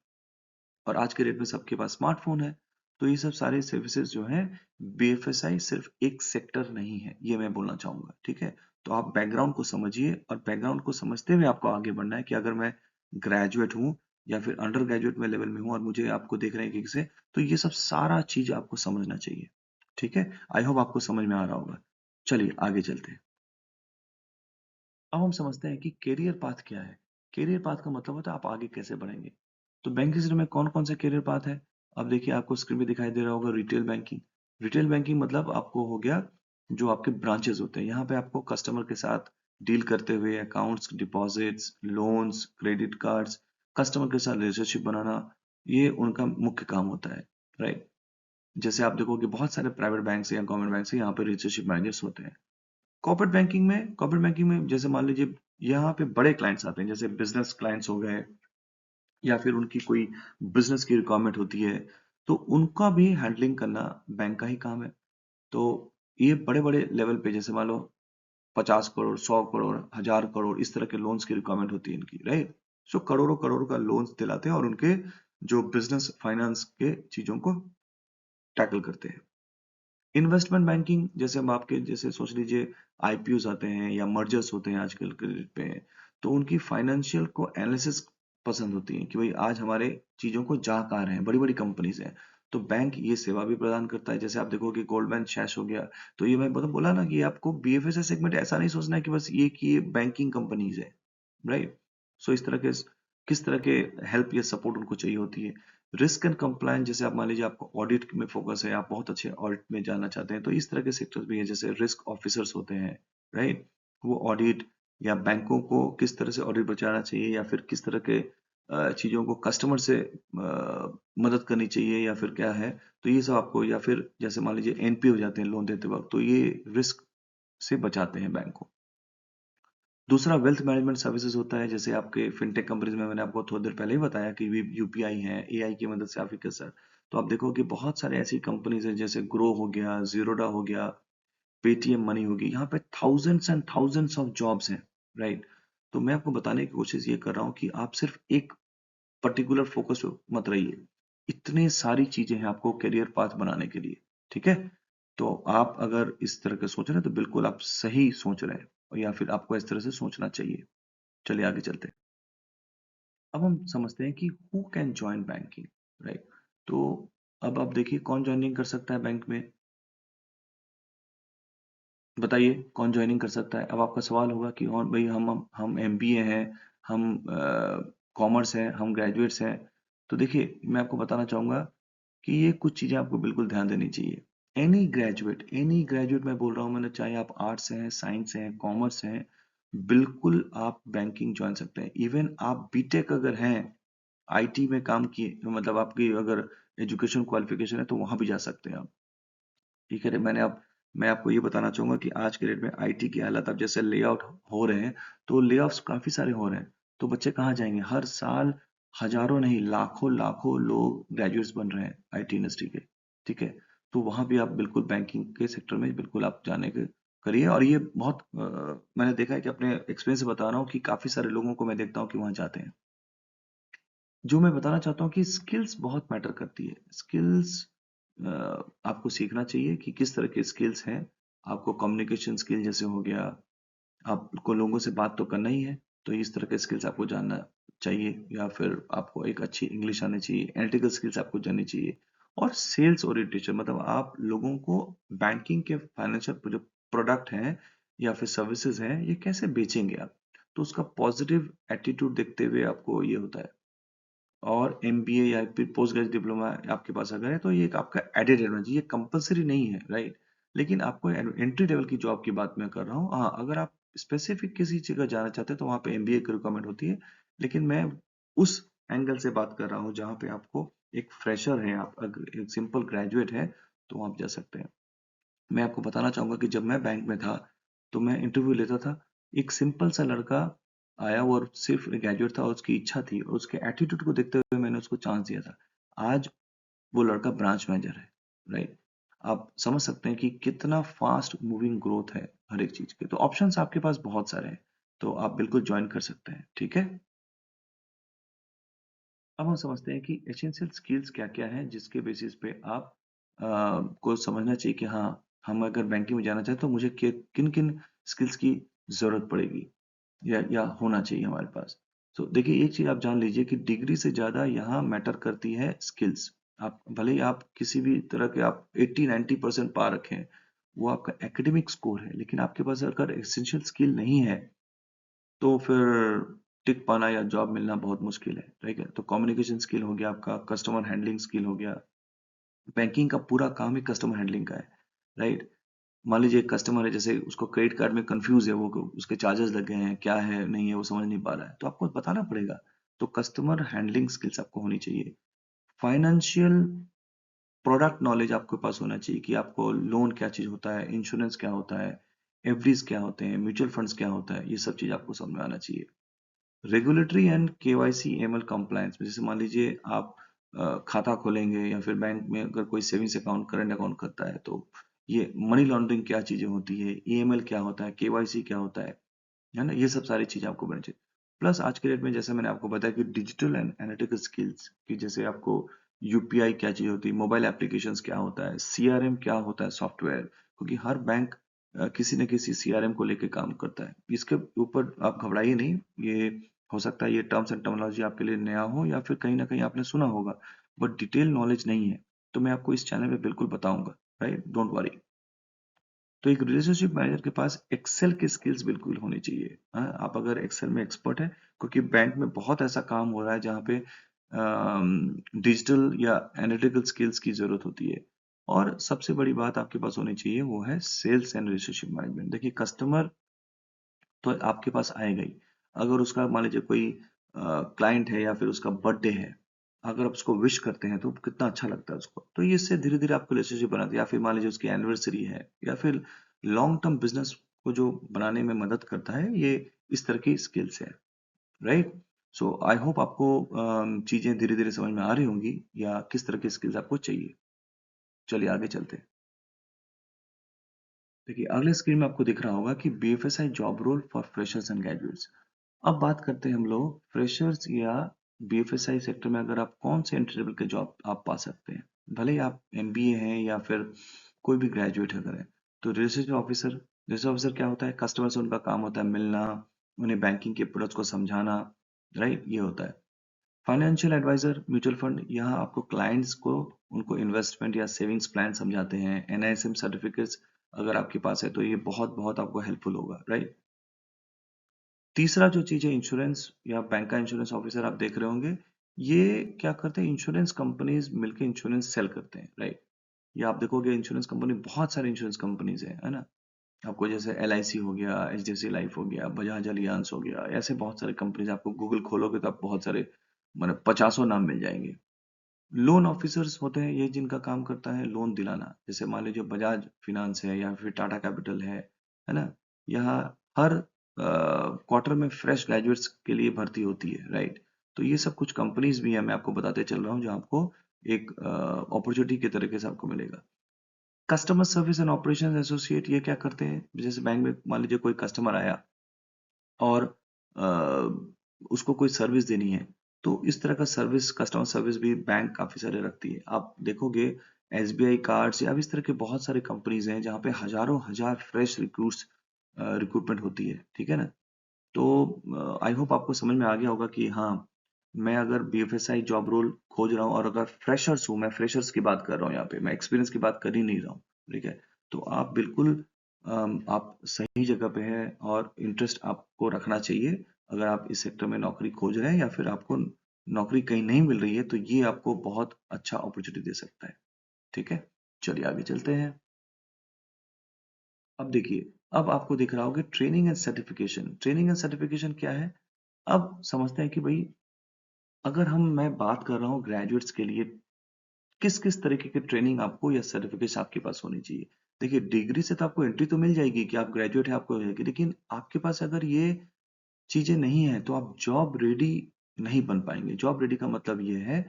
और आज के डेट में सबके पास स्मार्टफोन है। तो ये सब सारे सर्विसेज जो हैं, बीएफएसआई सिर्फ एक सेक्टर नहीं है, ये मैं बोलना चाहूंगा, ठीक है। तो आप बैकग्राउंड को समझिए और बैकग्राउंड को समझते हुए आपको आगे बढ़ना है कि अगर मैं ग्रेजुएट हूँ या फिर अंडर ग्रेजुएट में लेवल में हूँ और मुझे आपको देख रहे हैं कि से, तो ये सब सारा चीज आपको समझना चाहिए, ठीक है। आई होप आपको समझ में आ रहा होगा। चलिए आगे चलते हैं। अब हम समझते हैं कि करियर पाथ क्या है। करियर पाथ का मतलब होता है आप आगे कैसे बढ़ेंगे। तो बैंक सेक्टर में कौन कौन से करियर पाथ है? अब देखिए आपको स्क्रीन पे दिखाई दे रहा होगा रिटेल बैंकिंग। रिटेल बैंकिंग मतलब आपको हो गया जो आपके ब्रांचेस होते हैं, यहाँ पे आपको कस्टमर के साथ डील करते हुए accounts, deposits, loans, credit cards, customer के साथ रिलेशनशिप बनाना, ये उनका मुख्य काम होता है, राइट। जैसे आप देखोगे बहुत सारे प्राइवेट बैंक या गवर्नमेंट बैंक से यहाँ पे रिलेशनशिप मैनेजर्स होते हैं। कॉर्पोरेट बैंकिंग में जैसे मान लीजिए यहाँ पे बड़े क्लाइंट्स आते हैं, जैसे बिजनेस क्लाइंट्स हो गए या फिर उनकी कोई बिजनेस की रिक्वायरमेंट होती है, तो उनका भी हैंडलिंग करना बैंक का ही काम है। तो ये बड़े बड़े लेवल पे, जैसे मान लो 50 करोड़, 100 करोड़, 1000 करोड़, इस तरह के लोन्स की रिक्वायरमेंट होती है इनकी, राइट। सो करोड़ों करोड़ का लोन्स दिलाते हैं और उनके जो बिजनेस फाइनेंस के चीजों को टैकल करते हैं। इन्वेस्टमेंट बैंकिंग, जैसे हम आपके जैसे सोच लीजिए आईपीओस आते हैं या मर्जर्स होते हैं आजकल के डेट पे, तो उनकी फाइनेंशियल को एनालिसिस पसंद होती है कि भाई आज हमारे चीजों को जा कहाँ रहे हैं, बड़ी बड़ी कंपनीज हैं। तो बैंक ये सेवा भी प्रदान करता है। जैसे आप देखोगे गोल्डमैन सैश हो गया, तो ये मैं बोला ना कि आपको बीएफएसआई सेगमेंट ऐसा नहीं सोचना है कि बस ये कि ये बैंकिंग कंपनीज है, राइट? सो इस तरह के किस तरह के हेल्प या सपोर्ट उनको चाहिए होती है। रिस्क एंड कंप्लायंस, जैसे आप मान लीजिए आपको ऑडिट में फोकस है, आप बहुत अच्छे ऑडिट में जाना चाहते हैं, तो इस तरह के सेक्टर्स भी है, जैसे रिस्क ऑफिसर्स होते हैं, राइट? वो ऑडिट या बैंकों को किस तरह से ऑडिट बचाना चाहिए, या फिर किस तरह के चीजों को कस्टमर से मदद करनी चाहिए, या फिर क्या है, तो ये सब आपको, या फिर जैसे मान लीजिए एनपी हो जाते हैं लोन देते वक्त, तो ये रिस्क से बचाते हैं बैंक को। दूसरा वेल्थ मैनेजमेंट सर्विसेज होता है, जैसे आपके फिनटेक कंपनीज में मैंने आपको थोड़ी देर पहले ही बताया कि यूपीआई है, एआई की मदद से आप कर सकते। तो आप देखो कि बहुत सारे ऐसी कंपनीज हैं, जैसे ग्रो हो गया, जीरोडा हो गया, पेटीएम मनी होगी, यहाँ पे thousands and thousands of jobs हैं, राइट? तो मैं आपको बताने की कोशिश ये कर रहा हूँ कि आप सिर्फ एक पर्टिकुलर फोकस मत रहिए। इतने सारी चीजें हैं आपको करियर पाथ बनाने के लिए, ठीक है? तो आप अगर इस तरह के सोच रहे हैं तो बिल्कुल आप सही सोच रहे हैं, या फिर आपको इस तरह से सोचना चाहिए। चलिए आगे चलते हैं। अब हम समझते हैं कि who can join banking, right? तो अब आप देखिए कौन ज्वाइनिंग कर सकता है बैंक में, बताइए कौन ज्वाइनिंग कर सकता है। अब आपका सवाल होगा कि और भाई हम एमबीए हैं, हम कॉमर्स हैं, हम ग्रेजुएट्स हैं। तो देखिए मैं आपको बताना चाहूंगा कि ये कुछ चीजें आपको बिल्कुल ध्यान देनी चाहिए। एनी ग्रेजुएट मैं बोल रहा हूँ, मैंने, चाहे आप आर्ट्स हैं, साइंस हैं, कॉमर्स हैं, बिल्कुल आप बैंकिंग ज्वाइन सकते हैं। इवन आप बीटेक अगर हैं, आईटी में काम किए, मतलब आपकी अगर एजुकेशन क्वालिफिकेशन है, तो वहां भी जा सकते हैं आप, ठीक है? मैं आपको ये बताना चाहूंगा कि आज के डेट में आईटी की हालत, अब जैसे ले आउट हो रहे हैं, तो ले काफी सारे हो रहे हैं, तो बच्चे कहाँ जाएंगे? हर साल हजारों नहीं, लाखों लाखों लोग ग्रेजुएट्स बन रहे हैं आईटी इंडस्ट्री के, ठीक है? तो वहां भी आप बिल्कुल बैंकिंग के सेक्टर में बिल्कुल आप जाने के करिए। और ये बहुत मैंने देखा है कि अपने एक्सपीरियंस से बता रहा हूँ कि काफी सारे लोगों को मैं देखता हूँ कि वहां जाते हैं। जो मैं बताना चाहता हूँ कि स्किल्स बहुत मैटर करती है। स्किल्स आपको सीखना चाहिए कि किस तरह के स्किल्स हैं। आपको कम्युनिकेशन स्किल जैसे हो गया, आपको लोगों से बात तो करना ही है, तो इस तरह के स्किल्स आपको जानना चाहिए, या फिर आपको एक अच्छी इंग्लिश आनी चाहिए, एनालिटिकल स्किल्स आपको जाननी चाहिए, और सेल्स ओरिएंटेशन, मतलब आप लोगों को बैंकिंग के फाइनेंशियल जो प्रोडक्ट हैं या फिर सर्विसेज हैं, ये कैसे बेचेंगे आप, तो उसका पॉजिटिव एटीट्यूड देखते हुए आपको ये होता है। और एमबीए या फिर पोस्ट ग्रेजुएट डिप्लोमा आपके पास अगर है, तो ये एक आपका एडेड एडवांटेज, ये कंपलसरी नहीं है, राइट? लेकिन आपको एंट्री लेवल की जॉब की बात मैं कर रहा हूँ। हाँ, अगर आप स्पेसिफिक किसी जगह जाना चाहते हैं तो वहाँ पे एमबीए की रिक्वायरमेंट होती है, लेकिन मैं उस एंगल से बात कर रहा हूँ जहाँ पे आपको एक फ्रेशर है, आप अगर एक सिंपल ग्रेजुएट है, तो आप जा सकते हैं। मैं आपको बताना चाहूंगा कि जब मैं बैंक में था, तो मैं इंटरव्यू लेता था, एक सिंपल सा लड़का आया, वो सिर्फ ग्रेजुएट था, और उसकी इच्छा थी, और उसके एटीट्यूड को देखते हुए मैंने उसको चांस दिया था। आज वो लड़का ब्रांच मैनेजर है, राइट? आप समझ सकते हैं कि कितना फास्ट मूविंग ग्रोथ है हर एक चीज के। तो ऑप्शंस आपके पास बहुत सारे हैं, तो आप बिल्कुल ज्वाइन कर सकते हैं, ठीक है? अब हम समझते हैं कि एसेंशियल स्किल्स क्या क्या हैं, जिसके बेसिस पे आप को समझना चाहिए कि हाँ, हम अगर बैंकिंग में जाना चाहते हैं तो मुझे किन किन स्किल्स की जरूरत पड़ेगी, या होना चाहिए हमारे पास। तो देखिए एक चीज आप जान लीजिए कि डिग्री से ज्यादा यहाँ मैटर करती है स्किल्स। आप भले ही आप किसी भी तरह के आप 80-90% पा रखें, वो आपका एकेडमिक स्कोर है, लेकिन आपके पास अगर एसेंशियल स्किल नहीं है, तो फिर टिक पाना या जॉब मिलना बहुत मुश्किल है, ठीक है? तो कम्युनिकेशन स्किल हो गया आपका, कस्टमर हैंडलिंग स्किल हो गया। बैंकिंग का पूरा काम ही कस्टमर हैंडलिंग का है, राइट? मान लीजिए एक कस्टमर है, जैसे उसको क्रेडिट कार्ड में कंफ्यूज है, वो उसके चार्जेस लग गए हैं, क्या है नहीं है वो समझ नहीं पा रहा है, तो आपको बताना पड़ेगा। तो कस्टमर हैंडलिंग स्किल्स आपको होनी चाहिए। फाइनेंशियल प्रोडक्ट नॉलेज आपके पास होना चाहिए कि आपको लोन क्या चीज होता है, इंश्योरेंस क्या होता है, एफडीज क्या होते हैं, म्यूचुअल फंड्स क्या होता है, ये सब चीज आपको समझ में आना चाहिए। Regulatory and KYC ML compliance में, जैसे मान लीजिए आप खाता खोलेंगे, या फिर बैंक में अगर कोई सेविंग्स अकाउंट, करंट अकाउंट करता है, तो ये मनी लॉन्ड्रिंग क्या चीजें होती है, ईएमएल क्या होता है, केवाईसी क्या होता है ना? ये सब सारी चीजें आपको बननी चाहिए। प्लस आज के डेट में जैसे मैंने आपको बताया कि डिजिटल एंड एनालिटिकल स्किल्स की, जैसे आपको यूपीआई क्या चीज होती है, मोबाइल एप्लीकेशंस क्या होता है, सीआरएम क्या होता है, सॉफ्टवेयर, क्योंकि हर बैंक किसी न किसी सीआरएम को लेके काम करता है। इसके ऊपर आप घबराइए नहीं, ये हो सकता है ये टर्म्स एंड टर्मिनोलॉजी आपके लिए नया हो, या फिर कहीं ना कहीं आपने सुना होगा, बट डिटेल नॉलेज नहीं है। तो मैं आपको इस चैनल पे बिल्कुल बताऊंगा, राइट, डोंट वरी। तो एक रिलेशनशिप मैनेजर के पास एक्सेल की स्किल्स बिल्कुल होनी चाहिए। हाँ, आप अगर एक्सेल में एक्सपर्ट है, क्योंकि बैंक में बहुत ऐसा काम हो रहा है जहाँ पे डिजिटल या एनालिटिकल स्किल्स की जरूरत होती है। और सबसे बड़ी बात आपके पास होनी चाहिए वो है सेल्स एंड रिलेशनशिप मैनेजमेंट। देखिए, कस्टमर तो आपके पास आएगा ही। अगर उसका मान लीजिए कोई क्लाइंट है या फिर उसका बर्थडे है, अगर आप उसको विश करते हैं तो कितना अच्छा लगता है उसको। तो ये इससे धीरे धीरे आपको रिलेशनशिप बनाते हैं। या फिर मान लीजिए उसकी एनिवर्सरी है, या फिर लॉन्ग टर्म बिजनेस को जो बनाने में मदद करता है, ये इस तरह की स्किल्स है, राइट। सो आई होप आपको चीजें धीरे धीरे समझ में आ रही होंगी, या किस तरह की स्किल्स आपको चाहिए। चलिए आगे चलते हैं। देखिए, अगले स्क्रीन में आपको दिख रहा होगा कि BFSI job role for freshers and graduates. अब बात करते हैं हम लोग फ्रेशर्स या बीएफएसआई सेक्टर में अगर आप कौन से एंट्री लेवल के जॉब आप पा सकते हैं। भले ही आप एमबीए हैं या फिर कोई भी ग्रेजुएट अगर है। तो रजिस्ट्रेशन ऑफिसर क्या होता है? कस्टमर से उनका काम होता है मिलना, उन्हें बैंकिंग के प्रोडक्ट्स को समझाना, राइट, ये होता है। फाइनेंशियल एडवाइजर, म्यूचुअल फंड, यहाँ आपको क्लाइंट्स को उनको इन्वेस्टमेंट या सेविंग्स प्लान समझाते हैं। एनआईएसएम सर्टिफिकेट्स अगर आपके पास है तो ये बहुत बहुत आपको हेल्पफुल होगा, राइट। तीसरा जो चीज है, इंश्योरेंस या बैंक का इंश्योरेंस ऑफिसर आप देख रहे होंगे, ये क्या करते हैं? इंश्योरेंस कंपनीज मिलकर इंश्योरेंस सेल करते हैं, राइट। ये आप देखोगे इंश्योरेंस कंपनी, बहुत सारे इंश्योरेंस कंपनीज है ना। आपको जैसे एलआईसी हो गया, एचडीएफसी लाइफ हो गया, बजाज अलियांस हो गया, ऐसे बहुत सारे कंपनीज आपको गूगल खोलोगे तो आप बहुत सारे, मतलब पचासों नाम मिल जाएंगे। लोन ऑफिसर्स होते हैं ये, जिनका काम करता है लोन दिलाना। जैसे मान लीजिए बजाज फिनांस है या फिर टाटा कैपिटल है ना। यहाँ हर क्वार्टर में फ्रेश ग्रेजुएट्स के लिए भर्ती होती है, राइट। तो ये सब कुछ कंपनीज भी है, मैं आपको बताते चल रहा हूँ, जहाँ आपको एक अपॉर्चुनिटी के तरीके से आपको मिलेगा। Customer service and operation associate, ये क्या करते हैं? जैसे बैंक में मान लीजिए कोई कस्टमर आया और उसको कोई सर्विस देनी है, तो इस तरह का सर्विस, कस्टमर सर्विस भी बैंक काफी सारे रखती है। आप देखोगे एसबीआई कार्ड्स या इस तरह के बहुत सारे कंपनीज हैं जहाँ पे हजारों हजार फ्रेश रिक्रूटमेंट होती है, ठीक है ना। तो आई होप आपको समझ में आ गया होगा कि हाँ, मैं अगर बीएफएसआई जॉब रोल खोज रहा हूँ और अगर फ्रेशर्स हूँ, मैं फ्रेशर्स की बात कर रहा हूँ यहाँ पे, मैं एक्सपीरियंस की बात कर ही नहीं रहा हूँ, ठीक है। तो आप बिल्कुल आप सही जगह पे हैं और इंटरेस्ट आपको रखना चाहिए। अगर आप इस सेक्टर में नौकरी खोज रहे हैं या फिर आपको नौकरी कहीं नहीं मिल रही है, तो ये आपको बहुत अच्छा अपॉर्चुनिटी दे सकता है, ठीक है। चलिए आगे चलते हैं। अब देखिए, अब आपको दिख रहा होगा training and certification. Training and certification क्या है? अब समझते हैं कि भाई, अगर मैं बात कर रहा हूँ ग्रेजुएट्स के लिए, किस किस तरीके की ट्रेनिंग आपको या सर्टिफिकेशन आपके पास होनी चाहिए। देखिए, डिग्री से तो आपको एंट्री तो मिल जाएगी कि आप ग्रेजुएट हैं, आपको मिलेगी, लेकिन आपके पास अगर ये चीजें नहीं है तो आप जॉब रेडी नहीं बन पाएंगे। जॉब रेडी का मतलब ये है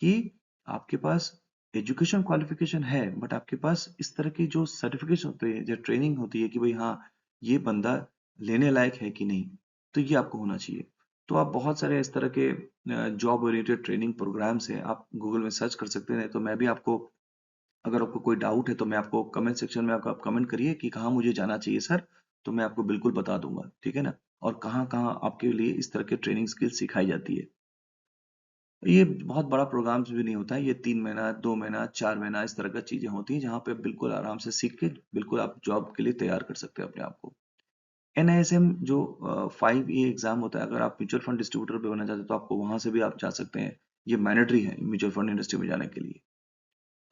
कि आपके पास एजुकेशन क्वालिफिकेशन है, बट आपके पास इस तरह की जो सर्टिफिकेशन होते हैं, जो ट्रेनिंग होती है कि भाई हाँ, ये बंदा लेने लायक है कि नहीं, तो ये आपको होना चाहिए। तो आप बहुत सारे इस तरह के जॉब ओरिएंटेड ट्रेनिंग प्रोग्राम्स हैं, आप गूगल में सर्च कर सकते हैं। तो मैं भी आपको, अगर आपको कोई डाउट है तो मैं आपको कमेंट सेक्शन में आप कमेंट करिए कि कहाँ मुझे जाना चाहिए सर, तो मैं आपको बिल्कुल बता दूंगा, ठीक है ना। और कहाँ कहाँ आपके लिए इस तरह के ट्रेनिंग स्किल सिखाई जाती है। ये बहुत बड़ा प्रोग्राम्स भी नहीं होता है, ये 3 महीना, 2 महीना, 4 महीना, इस तरह का चीजें होती हैं जहाँ पे बिल्कुल आराम से सीख के बिल्कुल आप जॉब के लिए तैयार कर सकते हैं अपने आप को। एनआईएसएम जो 5 एग्जाम होता है, अगर आप म्यूचुअल फंड डिस्ट्रीब्यूटर पे बनना चाहते हैं तो आपको वहां से भी आप जा सकते हैं। ये मैंडेटरी है म्यूचुअल फंड इंडस्ट्री में जाने के लिए।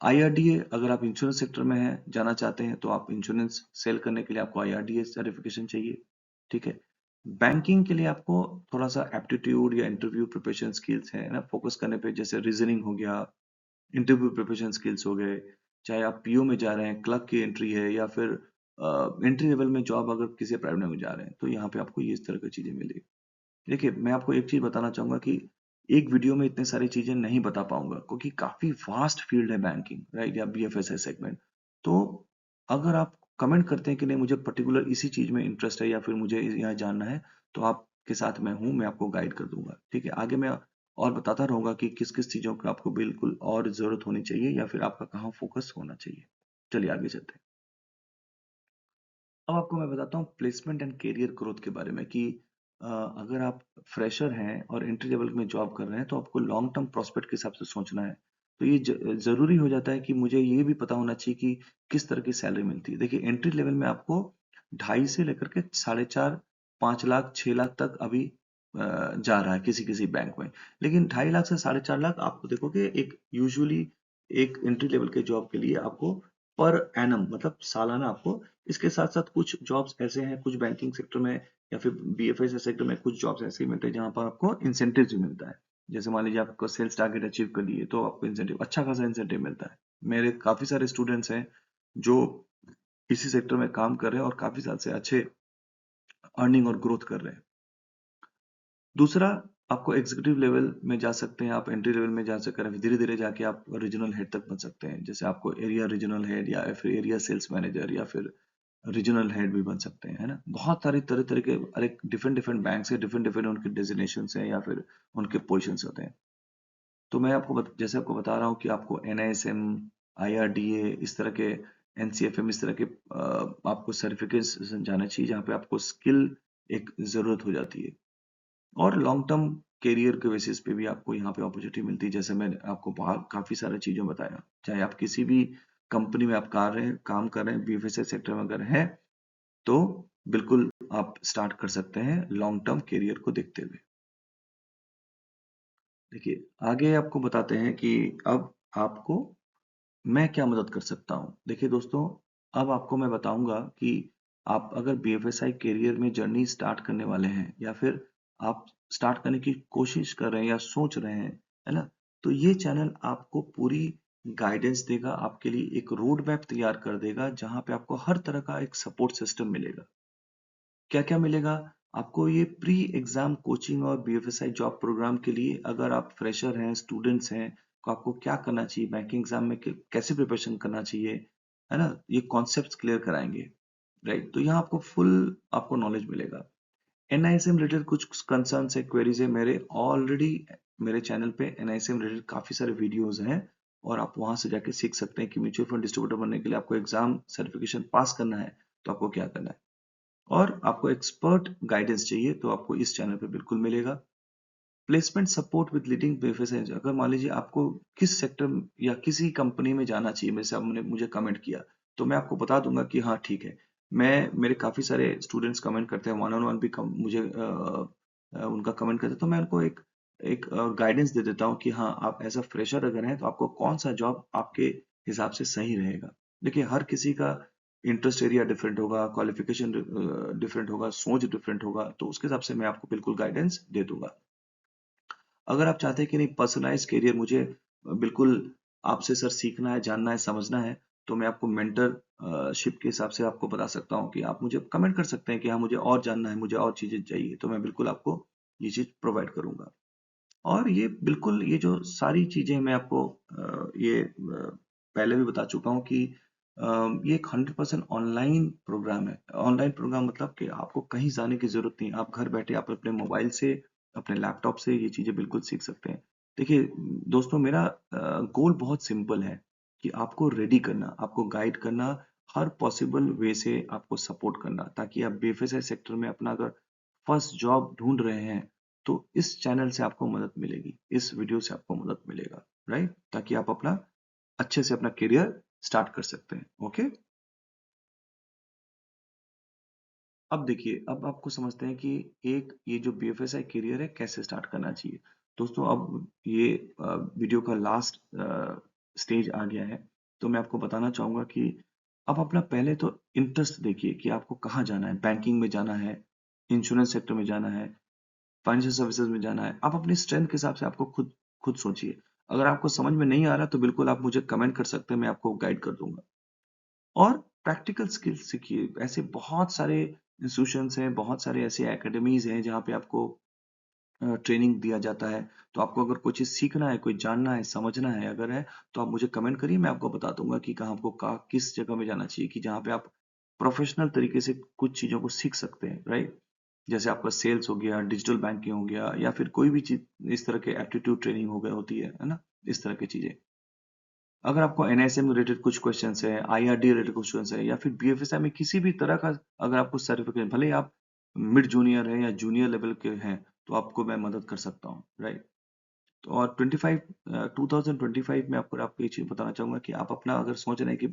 आईआरडीए, अगर आप इंश्योरेंस सेक्टर में हैं, जाना चाहते हैं, तो आप इंश्योरेंस सेल करने के लिए आपको आईआरडीए सर्टिफिकेशन चाहिए, ठीक है। बैंकिंग के लिए आपको थोड़ा सा एप्टीट्यूड या इंटरव्यू प्रिपरेशन स्किल्स है ना, फोकस करने पे, जैसे रीजनिंग हो गया, इंटरव्यू प्रिपरेशन स्किल्स हो गए। चाहे आप पीओ में जा रहे हैं, क्लर्क की एंट्री है, या फिर एंट्री लेवल में जॉब अगर किसी प्राइवेट में जा रहे हैं, तो यहाँ पे आपको ये इस तरह की चीजें मिलेगी। देखिए, मैं आपको एक चीज बताना चाहूंगा कि एक वीडियो में इतने सारी चीजें नहीं बता पाऊंगा, क्योंकि काफी वास्ट फील्ड है बैंकिंग, राइट, या बीएफएसआई सेगमेंट। तो अगर आप कमेंट करते हैं कि नहीं, मुझे पर्टिकुलर इसी चीज में इंटरेस्ट है या फिर मुझे यहाँ जानना है, तो आपके साथ मैं हूँ, मैं आपको गाइड कर दूंगा, ठीक है। आगे मैं और बताता रहूंगा कि किस किस चीजों का आपको बिल्कुल और जरूरत होनी चाहिए या फिर आपका कहाँ फोकस होना चाहिए। चलिए आगे चलते हैं। अब आपको मैं बताता हूँ प्लेसमेंट एंड करियर ग्रोथ के बारे में कि अगर आप फ्रेशर हैं और एंट्री लेवल में जॉब कर रहे हैं तो आपको लॉन्ग टर्म प्रोस्पेक्ट के हिसाब से सोचना है। तो ये ज़रूरी हो जाता है कि मुझे ये भी पता होना चाहिए कि किस तरह की सैलरी मिलती है। देखिए एंट्री लेवल में आपको 2.5 से लेकर के 4.5, 5 लाख, 6 लाख तक अभी जा रहा है किसी-किसी बैंक में। लेकिन 2.5 लाख से 4.5 लाख आपको देखोगे एक यूजुअली एक एंट्री लेवल के जॉब के लिए आपको पर एनम मतलब सालाना आपको इसके साथ-साथ कुछ जॉब्स ऐसे हैं, कुछ बैंकिंग सेक्टर में या फिर बीएफएस सेक्टर में कुछ जॉब्स ऐसे ही मिलते हैं जहाँ पर आपको इंसेंटिव्स भी मिलता है। जैसे मान लीजिए आपको सेल्स टारगेट अचीव कर लिए तो आपको इंसेंटिव अच्छा खासा इंसेंटिव मिलता है। मेरे काफी सारे स्टूडेंट्स हैं जो इसी सेक्टर में काम कर रहे हैं और काफी साल से अच्छे अर्निंग और ग्रोथ कर रहे हैं। दूसरा, आपको एग्जीक्यूटिव लेवल में जा सकते हैं, आप एंट्री लेवल में जा सकते हैं, धीरे धीरे जाके आप रीजनल हेड तक बन सकते हैं। जैसे आपको एरिया रीजनल हेड या फिर एरिया सेल्स मैनेजर या फिर रीजनल हेड भी बन सकते हैं, है ना? बहुत सारी तरह तरह के अरे डिफरेंट डिफरेंट बैंक से डिफरेंट डिफरेंट उनके डेजिग्नेशन है या फिर उनके पोजिशन होते हैं। तो मैं आपको जैसे आपको बता रहा हूँ कि आपको एनआईएसएम, आईआरडीए इस तरह के एनसीएफएम इस तरह के आपको सर्टिफिकेट्स जाना चाहिए जहाँ पे आपको स्किल एक जरूरत हो जाती है और लॉन्ग टर्म करियर के बेसिस पे भी आपको यहाँ पे अपॉर्चुनिटी मिलती है। जैसे मैंने आपको काफी सारी चीजों बताया, चाहे आप किसी भी कंपनी में आप काम कर रहे हैं बीएफएसआई सेक्टर में अगर है तो बिल्कुल आप स्टार्ट कर सकते हैं लॉन्ग टर्म करियर को देखते हुए। देखिए आगे आपको बताते हैं कि अब आपको मैं क्या मदद कर सकता हूँ। देखिए दोस्तों, अब आपको मैं बताऊंगा कि आप अगर बीएफएसआई करियर में जर्नी स्टार्ट करने वाले हैं या फिर आप स्टार्ट करने की कोशिश कर रहे हैं या सोच रहे हैं, है ना? तो ये चैनल आपको पूरी गाइडेंस देगा, आपके लिए एक रोड मैप तैयार कर देगा जहां पे आपको हर तरह का एक सपोर्ट सिस्टम मिलेगा। क्या क्या मिलेगा? आपको ये प्री एग्जाम कोचिंग और बीएफएसआई जॉब प्रोग्राम के लिए अगर आप फ्रेशर हैं, स्टूडेंट्स हैं, तो आपको क्या करना चाहिए, बैंकिंग एग्जाम में कैसे प्रिपरेशन करना चाहिए, है ना? ये कॉन्सेप्ट्स क्लियर कराएंगे, राइट? तो यहाँ आपको फुल आपको नॉलेज मिलेगा। एनआईएसएम रिलेटेड कुछ कंसर्न्स है, क्वेरीज है, मेरे ऑलरेडी मेरे चैनल पे एनआईएसएम रिलेटेड काफी सारे वीडियोस हैं और आप वहां से जाके सीख सकते हैं कि म्यूचुअल फंड डिस्ट्रीब्यूटर बनने के लिए आपको एग्जाम सर्टिफिकेशन पास करना है तो आपको क्या करना है और आपको एक्सपर्ट गाइडेंस चाहिए तो आपको इस चैनल पे बिल्कुल मिलेगा। Placement support with leading beneficiary, अगर मान लीजिए आपको किस सेक्टर या किसी कंपनी में जाना चाहिए, मेरे से आपने मुझे कमेंट किया तो मैं आपको बता दूंगा कि हाँ ठीक है। मैं मेरे काफी सारे स्टूडेंट्स कमेंट करते हैं, वन ऑन वन भी मुझे उनका कमेंट करते हैं तो मैं उनको एक एक गाइडेंस दे देता हूँ कि हाँ आप एज अ फ्रेशर अगर हैं तो आपको कौन सा जॉब आपके हिसाब से सही रहेगा। देखिए हर किसी का इंटरेस्ट एरिया डिफरेंट होगा, क्वालिफिकेशन डिफरेंट होगा, सोच डिफरेंट होगा, तो उसके हिसाब से मैं आपको बिल्कुल गाइडेंस दे दूंगा। अगर आप चाहते हैं कि नहीं पर्सनलाइज करियर मुझे बिल्कुल आपसे सर सीखना है, जानना है, समझना है, तो मैं आपको मेंटर शिप के हिसाब से आपको बता सकता हूँ कि आप मुझे कमेंट कर सकते हैं कि हाँ मुझे और जानना है, मुझे और चीजें चाहिए, तो मैं बिल्कुल आपको ये चीज प्रोवाइड करूंगा। और ये बिल्कुल ये जो सारी चीजें मैं आपको पहले भी बता चुका हूँ कि ये एक 100% ऑनलाइन प्रोग्राम है। ऑनलाइन प्रोग्राम मतलब कि आपको कहीं जाने की जरूरत नहीं, आप घर बैठे आप अपने मोबाइल से अपने लैपटॉप से ये चीजें बिल्कुल सीख सकते हैं। देखिए दोस्तों, मेरा गोल बहुत सिंपल है कि आपको रेडी करना, आपको गाइड करना, हर पॉसिबल वे से आपको सपोर्ट करना, ताकि आप बेफिज़्र सेक्टर में अपना अगर फर्स्ट जॉब ढूंढ रहे हैं तो इस चैनल से आपको मदद मिलेगी, इस वीडियो से आपको मदद मिलेगा, राइट? ताकि आप अपना अच्छे से अपना करियर स्टार्ट कर सकते हैं। ओके, अब देखिए, अब आपको समझते हैं कि एक ये जो बीएफएसआई करियर है कैसे स्टार्ट करना चाहिए। दोस्तों अब ये वीडियो का लास्ट स्टेज आ गया है, तो मैं आपको बताना चाहूंगा कि आप अपना पहले तो इंटरेस्ट देखिए कि आपको कहाँ जाना है, बैंकिंग में जाना है, इंश्योरेंस सेक्टर में जाना है, फाइनेंशियल सर्विसेज में जाना है। आप अपनी स्ट्रेंथ के हिसाब से आपको खुद खुद सोचिए। अगर आपको समझ में नहीं आ रहा तो बिल्कुल आप मुझे कमेंट कर सकते हैं, मैं आपको गाइड कर दूंगा। और प्रैक्टिकल स्किल्स सीखिए। ऐसे बहुत सारे इंस्टीट्यूशंस हैं, बहुत सारे ऐसे एकेडमीज हैं जहाँ पे आपको ट्रेनिंग दिया जाता है। तो आपको अगर कोई चीज़ सीखना है, कोई जानना है, समझना है अगर है, तो आप मुझे कमेंट करिए, मैं आपको बता दूंगा कि कहाँ आपको किस जगह में जाना चाहिए कि जहाँ पे आप प्रोफेशनल तरीके से कुछ चीज़ों को सीख सकते हैं, राइट? जैसे आपका सेल्स हो गया, डिजिटल बैंकिंग हो गया या फिर कोई भी चीज़ इस तरह के एप्टीट्यूड ट्रेनिंग हो गया होती है ना? इस तरह की चीज़ें। अगर आपको एनआईएसएम रिलेटेड कुछ क्वेश्चंस है, आईआरडी रिलेटेड क्वेश्चंस है या फिर बीएफएसआई में किसी भी तरह का अगर आपको सर्टिफिकेट, भले ही आप मिड जूनियर हैं या जूनियर लेवल के हैं, तो आपको मैं मदद कर सकता हूँ, राइट? और 2025 में आपको ये चीज़ बताना चाहूँगा कि आप अपना अगर सोच रहे हैं कि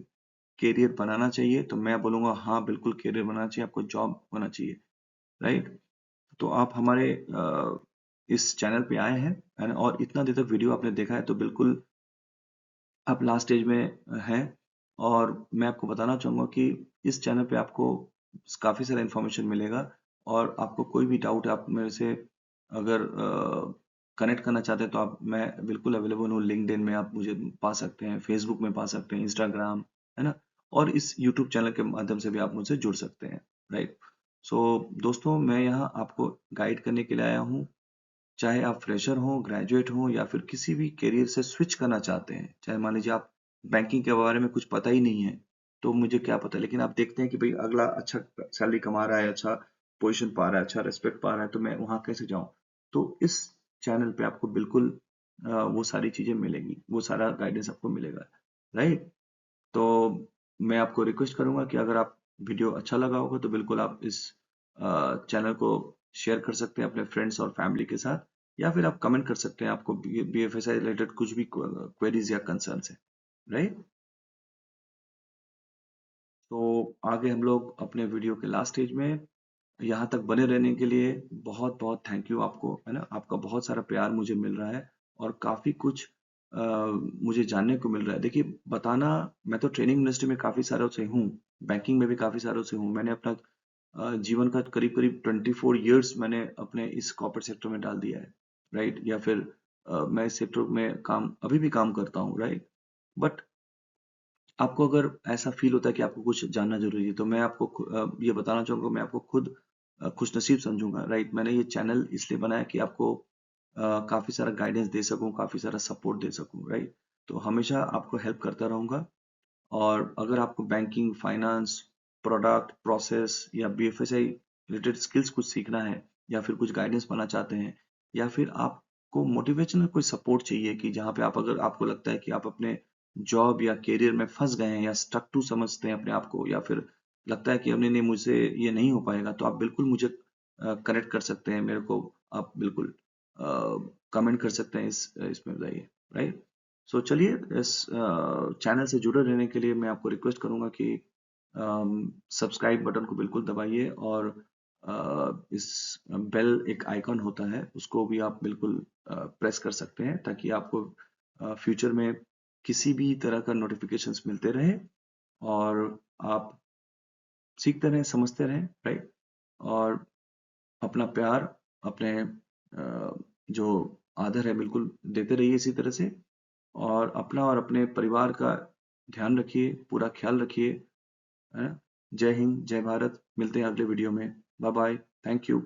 करियर बनाना चाहिए, तो मैं बोलूँगा हाँ, बिल्कुल करियर बनाना चाहिए, आपको जॉब होना चाहिए, राइट? तो आप हमारे इस चैनल पे आए हैं है ना? और इतना देर तक वीडियो आपने देखा है तो बिल्कुल आप लास्ट स्टेज में हैं। और मैं आपको बताना चाहूँगा कि इस चैनल पे आपको काफ़ी सारा इन्फॉर्मेशन मिलेगा और आपको कोई भी डाउट है आप मेरे से अगर कनेक्ट करना चाहते हैं तो आप मैं बिल्कुल अवेलेबल हूँ। लिंक्डइन में आप मुझे पा सकते हैं, फेसबुक में पा सकते हैं, इंस्टाग्राम, है ना? और इस यूट्यूब चैनल के माध्यम से भी आप मुझसे जुड़ सकते हैं, राइट? सो दोस्तों, मैं यहाँ आपको गाइड करने के लिए आया हूँ। चाहे आप फ्रेशर हो, ग्रेजुएट हो या फिर किसी भी करियर से स्विच करना चाहते हैं, चाहे मान लीजिए आप बैंकिंग के बारे में कुछ पता ही नहीं है, तो मुझे क्या पता, लेकिन आप देखते हैं कि भाई अगला अच्छा सैलरी कमा रहा है, अच्छा पोजीशन पा रहा है, अच्छा रिस्पेक्ट पा रहा है, तो मैं वहां कैसे जाऊं? तो इस चैनल पे आपको बिल्कुल वो सारी चीजें मिलेंगी, वो सारा गाइडेंस आपको मिलेगा, राइट? तो मैं आपको रिक्वेस्ट करूंगा कि अगर आप वीडियो अच्छा लगा होगा तो बिल्कुल आप इस चैनल को शेयर कर सकते हैं अपने फ्रेंड्स और फैमिली के साथ, या फिर आप कमेंट कर सकते हैं आपको बीएफएसआई रिलेटेड कुछ भी क्वेरीज या कंसर्न है, राइट? तो आगे हम लोग अपने वीडियो के लास्ट स्टेज में, यहाँ तक बने रहने के लिए बहुत बहुत थैंक यू आपको, है ना? आपका बहुत सारा प्यार मुझे मिल रहा है और काफी कुछ मुझे जानने को मिल रहा है। देखिए, बताना, मैं तो ट्रेनिंग इंडस्ट्री में काफी सालों से हूँ, बैंकिंग में भी काफी सालों से हूँ। मैंने अपना जीवन का करीब करीब 24 इयर्स मैंने अपने इस कॉर्पोरेट सेक्टर में डाल दिया है, राइट? या फिर मैं इस सेक्टर में काम अभी भी काम करता हूँ, राइट? बट आपको अगर ऐसा फील होता है कि आपको कुछ जानना जरूरी है तो मैं आपको ये बताना चाहूंगा, मैं आपको खुद खुशनसीब समझूंगा, राइट? मैंने ये चैनल इसलिए बनाया कि आपको काफी सारा गाइडेंस दे सकूं, काफी सारा सपोर्ट दे सकूं, राइट? तो हमेशा आपको हेल्प करता रहूंगा। और अगर आपको बैंकिंग, फाइनेंस, प्रोडक्ट, प्रोसेस या बीएफएसआई रिलेटेड स्किल्स कुछ सीखना है, या फिर कुछ गाइडेंस पाना चाहते हैं, या फिर आपको मोटिवेशनल कोई सपोर्ट चाहिए कि जहाँ पे आप, अगर आपको लगता है कि आप अपने जॉब या करियर में फंस गए हैं या स्टक टू समझते हैं अपने आप को, या फिर लगता है कि अब नहीं नहीं मुझसे ये नहीं हो पाएगा, तो आप बिल्कुल मुझे कनेक्ट कर सकते हैं मेरे को। आप बिल्कुल कमेंट कर सकते हैं इसमें बताइए, राइट? सो चलिए, इस चैनल से जुड़े रहने के लिए मैं आपको रिक्वेस्ट करूंगा कि सब्सक्राइब बटन को बिल्कुल दबाइए, और इस बेल एक आइकन होता है उसको भी आप बिल्कुल प्रेस कर सकते हैं, ताकि आपको फ्यूचर में किसी भी तरह का नोटिफिकेशंस मिलते रहे और आप सीखते रहें, समझते रहें, राइट? और अपना प्यार, अपने जो आदर है बिल्कुल देते रहिए इसी तरह से, और अपना और अपने परिवार का ध्यान रखिए, पूरा ख्याल रखिए, है ना? जय हिंद, जय भारत। मिलते हैं अगले वीडियो में। Bye bye. Thank you.